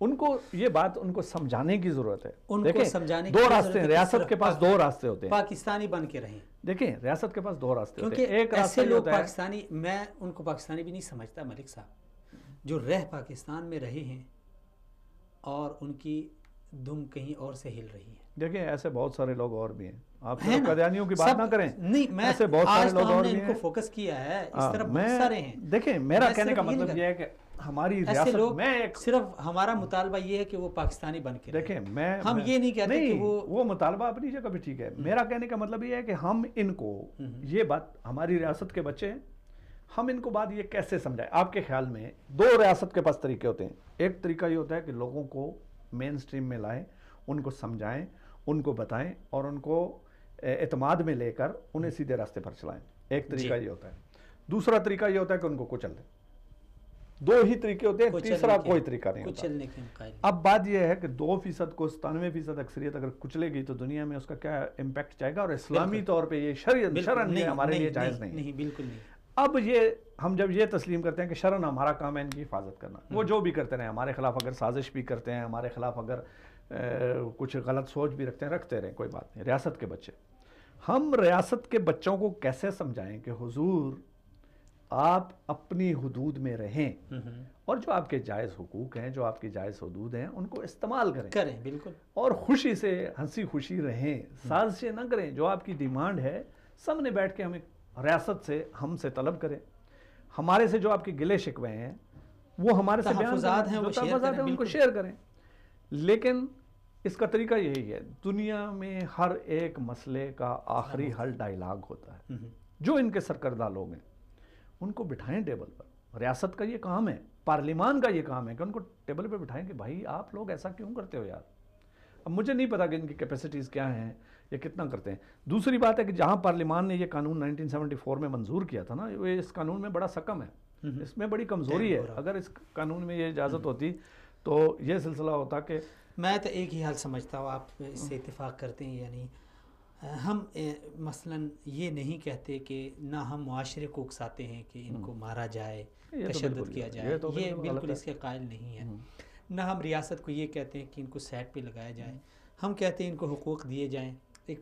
C: ان کو یہ بات ان کو سمجھانے کی ضرورت ہے. دیکھیں دو راستے ہیں، ریاست کے پاس دو راستے ہوتے ہیں.
A: پاکستانی بن کے رہیں.
C: دیکھیں ریاست کے پاس دو راستے ہوتے ہیں.
A: کیونکہ ایک ایسے لوگ پاکستانی، میں ان کو پاکستانی بھی نہیں سمجھتا ملک صاحب، جو رہ پاکستان میں رہے ہیں اور ان کی دم کہیں اور سے ہل رہی ہے.
C: دیکھیں ایسے بہت سارے لوگ اور بھی ہیں، آپ صرف قادیانیوں کی بات نہ کریں.
A: نہیں، میں
C: ایسے بہت سارے لوگ اور بھی ہیں،
A: ان کو فوکس کیا ہے، اس طرح بہت سارے ہیں.
C: دیکھیں میرا کہنے کا مطلب یہ ہے کہ ہماری ریاست میں
A: صرف ہمارا مطالبہ یہ ہے کہ وہ پاکستانی بن کے،
C: دیکھیں
A: ہم یہ نہیں کہتے کہ
C: وہ مطالبہ اپنی جگہ بھی ٹھیک ہے. میرا کہنے کا مطلب یہ ہے کہ ہم ان کو یہ بات، ہماری ریاست کے بچے ہیں، ہم ان کو بات یہ کیسے سمجھائیں؟ آپ کے خیال میں دو ریاست کے پاس طریقے ہوتے ہیں. ایک طریقہ یہ ہوتا ہے کہ لوگوں کو مین سٹریم میں لائیں، ان کو سمجھائیں، ان کو بتائیں اور ان کو اعتماد میں لے کر انہیں سیدھے راستے پر چلائیں. ایک طریقہ یہ ہوتا ہے. دوسرا طریقہ یہ ہوتا ہے کہ ان کو کچل دیں. دو ہی طریقے ہوتے ہیں، تیسرا کوئی طریقہ نہیں ہوتا. اب بات یہ ہے کہ 2% کو 97% اکثریت اگر کچلے گی تو دنیا میں اس کا کیا امپیکٹ جائے گا، اور اسلامی طور پہ یہ شرعن ہمارے لیے جائز نہیں.
A: بالکل نہیں.
C: اب یہ ہم جب یہ تسلیم کرتے ہیں کہ شرعن ہمارا کام ہے ان کی حفاظت کرنا، وہ جو بھی کرتے رہیں، ہمارے خلاف اگر سازش بھی کرتے ہیں، ہمارے خلاف اگر کچھ غلط سوچ بھی رکھتے ہیں، رکھتے رہیں، کوئی بات نہیں. ریاست کے بچے، ہم ریاست کے بچوں کو کیسے سمجھائیں کہ حضور آپ اپنی حدود میں رہیں اور جو آپ کے جائز حقوق ہیں، جو آپ کی جائز حدود ہیں، ان کو استعمال کریں.
A: بالکل. اور
C: خوشی سے، ہنسی خوشی رہیں، سازشیں نہ کریں. جو آپ کی ڈیمانڈ ہے سامنے بیٹھ کے ہمیں ریاست سے، ہم سے طلب کریں. ہمارے سے جو آپ کے گلے شکوے ہیں وہ ہمارے سے
A: تحفظات ہیں،
C: ان کو شیئر کریں. لیکن اس کا طریقہ یہی ہے، دنیا میں ہر ایک مسئلے کا آخری حل ڈائیلاگ ہوتا ہے. جو ان کے سرکردہ لوگ ہیں ان کو بٹھائیں ٹیبل پر. ریاست کا یہ کام ہے، پارلیمان کا یہ کام ہے کہ ان کو ٹیبل پہ بٹھائیں کہ بھائی آپ لوگ ایسا کیوں کرتے ہو یار. اب مجھے نہیں پتا کہ ان کی کیپیسٹیز کیا ہیں یا کتنا کرتے ہیں. دوسری بات ہے کہ جہاں پارلیمان نے یہ قانون 1974 میں منظور کیا تھا نا، اس قانون میں بڑا سکم ہے، اس میں بڑی کمزوری ہے. اگر اس قانون میں یہ اجازت ہوتی تو یہ سلسلہ ہوتا کہ
A: میں تو ایک ہی حال سمجھتا ہوں، آپ اس سے اتفاق کرتے ہیں. یعنی ہم مثلا یہ نہیں کہتے کہ نہ ہم معاشرے کو اکساتے ہیں کہ ان کو مارا جائے، تشدد کیا جائے، یہ بالکل اس کے قائل نہیں ہے. نہ ہم ریاست کو یہ کہتے ہیں کہ ان کو سیٹ پہ لگایا جائے. ہم کہتے ہیں ان کو حقوق دیے جائیں،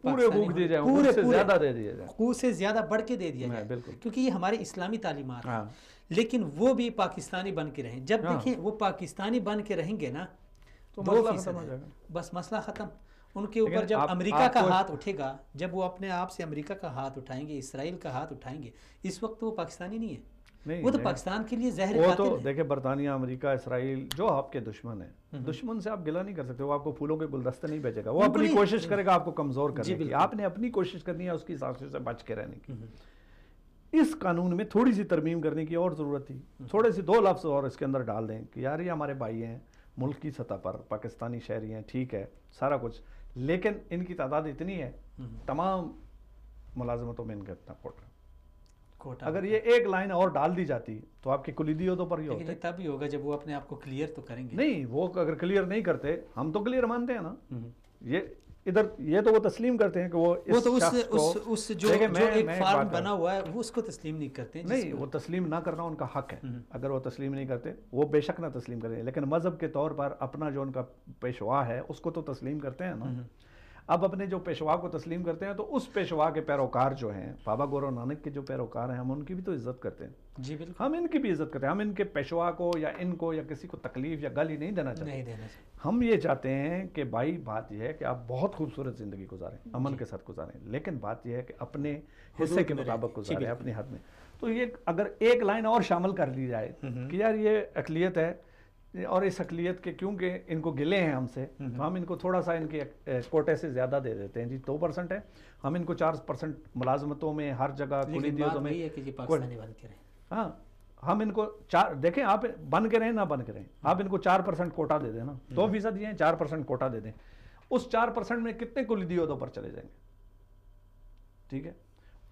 C: پورے حقوق دیے جائیں، حقوق سے زیادہ دے دیے جائیں،
A: حقوق سے زیادہ بڑھ کے دے دیا جائے، کیونکہ یہ ہماری اسلامی تعلیمات ہیں. لیکن وہ بھی پاکستانی بن کے رہیں. جب دیکھیں وہ پاکستانی بن کے رہیں گے نا تو 2% بس مسئلہ ختم. ان کے اوپر جب امریکہ کا ہاتھ اٹھے گا، جب وہ اپنے آپ سے امریکہ کا ہاتھ اٹھائیں گے، اسرائیل کا ہاتھ اٹھائیں گے، اس وقت وہ پاکستانی نہیں ہے، وہ تو پاکستان کے لیے زہر قاتل ہے.
C: دیکھیں برطانیہ، امریکہ، اسرائیل جو آپ کے دشمن ہیں، دشمن سے آپ گلہ نہیں کر سکتے. وہ آپ کو پھولوں کے گلدستے نہیں بھیجے گا، وہ اپنی کوشش کرے گا آپ کو کمزور کرنے کی. آپ نے اپنی کوشش کرنی ہے اس کی سازشوں سے بچ کے رہنے کی. اس قانون میں تھوڑی سی ترمیم کرنے کی اور ضرورت تھی، تھوڑے سے 2 لفظ اور اس کے اندر ڈال دیں کہ یار یہ ہمارے بھائی ہیں ملک کی سطح پر، پاکستانی شہری ہیں، ٹھیک ہے سارا کچھ، لیکن ان کی تعداد اتنی ہے، تمام ملازمتوں میں ان کا اتنا کوٹا، اگر یہ ایک لائن اور ڈال دی جاتی تو آپ کے کلیدی عہدوں پر ہی ہوتے۔
A: تب ہی ہوگا جب وہ اپنے آپ کو کلیئر تو کریں گے۔
C: نہیں، وہ اگر کلیئر نہیں کرتے، ہم تو کلیئر مانتے ہیں نا، یہ تو وہ تسلیم کرتے ہیں کہ وہ
A: تو اس جو ایک فارم بنا ہوا ہے وہ اس کو تسلیم نہیں کرتے۔
C: نہیں، وہ تسلیم نہ کرنا ان کا حق ہے، اگر وہ تسلیم نہیں کرتے وہ بے شک نہ تسلیم کریں، لیکن مذہب کے طور پر اپنا جو ان کا پیشوا ہے اس کو تو تسلیم کرتے ہیں نا۔ اب اپنے جو پیشوا کو تسلیم کرتے ہیں تو اس پیشوا کے پیروکار جو ہیں، بابا گورو نانک کے جو پیروکار ہیں، ہم ان کی بھی تو عزت کرتے ہیں۔
A: جی بالکل،
C: ہم ان کی بھی عزت کرتے ہیں، ہم ان کے پیشوا کو یا ان کو یا کسی کو تکلیف یا گالی نہیں دینا چاہتے۔ ہم یہ چاہتے ہیں کہ بھائی بات یہ ہے کہ آپ بہت خوبصورت زندگی گزاریں، امن کے ساتھ گزاریں، لیکن بات یہ ہے کہ اپنے حصے کے مطابق گزاریں، اپنی حد میں۔ تو یہ اگر ایک لائن اور شامل کر لی جائے کہ یار یہ اقلیت ہے اور اس اقلیت کے کیونکہ ان کو گلے ہیں ہم سے، تو ہم ان کو تھوڑا سا ان کے کوٹے سے زیادہ دے دیتے ہیں، جی 2% ہے، ہم ان کو 4% ملازمتوں میں ہر جگہ کلیدی عہدوں میں، ہاں ہم ان کو دیکھیں آپ بن کے رہیں نہ بن کے رہیں، آپ ان کو 4% کوٹا دے دیں نا، 2% یہ ہیں، 4% کوٹا دے دیں، اس 4% میں کتنے کلیدی عہدوں پر چلے جائیں گے؟ ٹھیک ہے،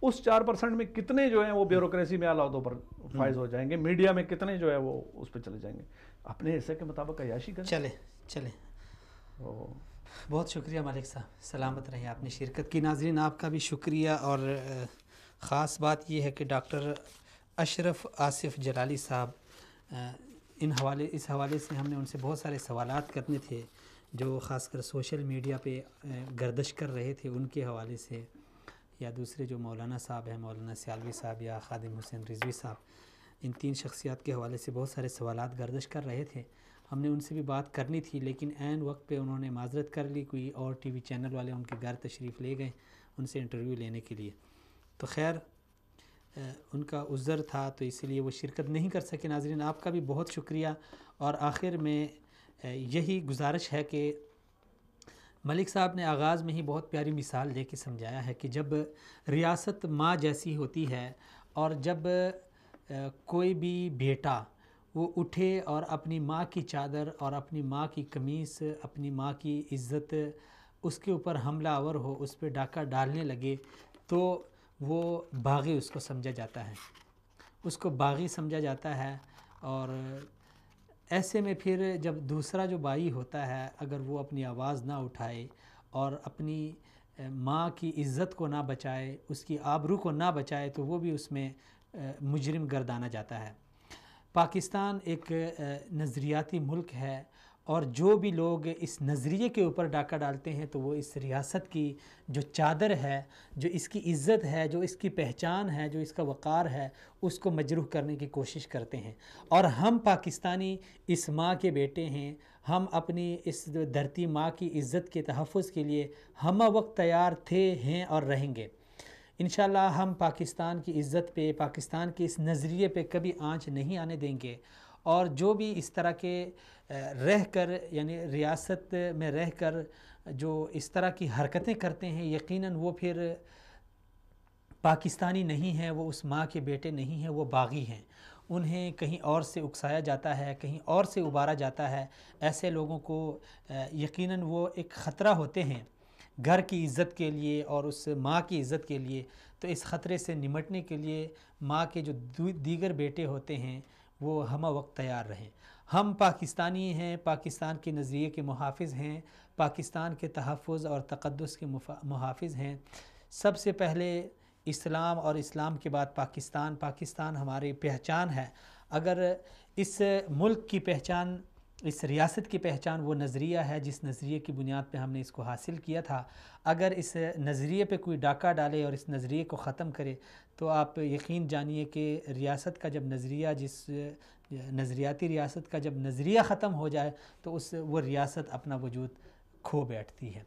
C: اس 4% میں کتنے جو ہیں وہ بیوروکریسی میں اعلیٰ عہدوں پر فائز ہو جائیں گے، میڈیا میں کتنے جو ہے وہ اس پہ چلے جائیں گے، اپنے حصے کے مطابق عیاشی کریں۔
A: چلے بہت شکریہ ملک صاحب، سلامت رہیں، آپ نے شرکت کی۔ ناظرین آپ کا بھی شکریہ، اور خاص بات یہ ہے کہ ڈاکٹر اشرف آصف جلالی صاحب، اس حوالے سے ہم نے ان سے بہت سارے سوالات کرنے تھے جو خاص کر سوشل میڈیا پہ گردش کر رہے تھے، ان کے حوالے سے، یا دوسرے جو مولانا صاحب ہیں، مولانا سیالوی صاحب یا خادم حسین رضوی صاحب، ان 3 شخصیات کے حوالے سے بہت سارے سوالات گردش کر رہے تھے۔ ہم نے ان سے بھی بات کرنی تھی، لیکن عین وقت پہ انہوں نے معذرت کر لی، کوئی اور ٹی وی چینل والے ان کے گھر تشریف لے گئے ان سے انٹرویو لینے کے لیے، تو خیر ان کا عذر تھا تو اسی لیے وہ شرکت نہیں کر سکے۔ ناظرین آپ کا بھی بہت شکریہ، اور آخر میں یہی گزارش ہے کہ ملک صاحب نے آغاز میں ہی بہت پیاری مثال دے کے سمجھایا ہے کہ جب ریاست ماں جیسی ہوتی ہے، اور جب کوئی بھی بیٹا وہ اٹھے اور اپنی ماں کی چادر اور اپنی ماں کی قمیص، اپنی ماں کی عزت اس کے اوپر حملہ آور ہو، اس پہ ڈاکہ ڈالنے لگے، تو وہ باغی اس کو سمجھا جاتا ہے، اس کو باغی سمجھا جاتا ہے۔ اور ایسے میں پھر جب دوسرا جو بھائی ہوتا ہے، اگر وہ اپنی آواز نہ اٹھائے اور اپنی ماں کی عزت کو نہ بچائے، اس کی آبرو کو نہ بچائے، تو وہ بھی اس میں مجرم گردانا جاتا ہے۔ پاکستان ایک نظریاتی ملک ہے، اور جو بھی لوگ اس نظریے کے اوپر ڈاکہ ڈالتے ہیں تو وہ اس ریاست کی جو چادر ہے، جو اس کی عزت ہے، جو اس کی پہچان ہے، جو اس کا وقار ہے، اس کو مجروح کرنے کی کوشش کرتے ہیں۔ اور ہم پاکستانی اس ماں کے بیٹے ہیں، ہم اپنی اس دھرتی ماں کی عزت کے تحفظ کے لیے ہمہ وقت تیار تھے، ہیں اور رہیں گے۔ انشاءاللہ ہم پاکستان کی عزت پہ، پاکستان کے اس نظریے پہ کبھی آنچ نہیں آنے دیں گے، اور جو بھی اس طرح کے رہ کر، یعنی ریاست میں رہ کر جو اس طرح کی حرکتیں کرتے ہیں، یقیناً وہ پھر پاکستانی نہیں ہیں، وہ اس ماں کے بیٹے نہیں ہیں، وہ باغی ہیں، انہیں کہیں اور سے اکسایا جاتا ہے، کہیں اور سے ابھارا جاتا ہے۔ ایسے لوگوں کو یقیناً وہ ایک خطرہ ہوتے ہیں گھر کی عزت کے لیے اور اس ماں کی عزت کے لیے۔ تو اس خطرے سے نمٹنے کے لیے ماں کے جو دیگر بیٹے ہوتے ہیں وہ ہمہ وقت تیار رہیں۔ ہم پاکستانی ہیں، پاکستان کے نظریے کے محافظ ہیں، پاکستان کے تحفظ اور تقدس کے محافظ ہیں۔ سب سے پہلے اسلام، اور اسلام کے بعد پاکستان۔ پاکستان ہماری پہچان ہے۔ اگر اس ملک کی پہچان، اس ریاست کی پہچان وہ نظریہ ہے جس نظریے کی بنیاد پہ ہم نے اس کو حاصل کیا تھا، اگر اس نظریے پہ کوئی ڈاکہ ڈالے اور اس نظریے کو ختم کرے تو آپ یقین جانیے کہ ریاست کا جب نظریہ، جس نظریاتی ریاست کا جب نظریہ ختم ہو جائے تو وہ ریاست اپنا وجود کھو بیٹھتی ہے۔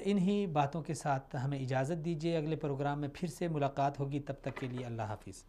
A: انہی باتوں کے ساتھ ہمیں اجازت دیجیے، اگلے پروگرام میں پھر سے ملاقات ہوگی، تب تک کے لیے اللہ حافظ۔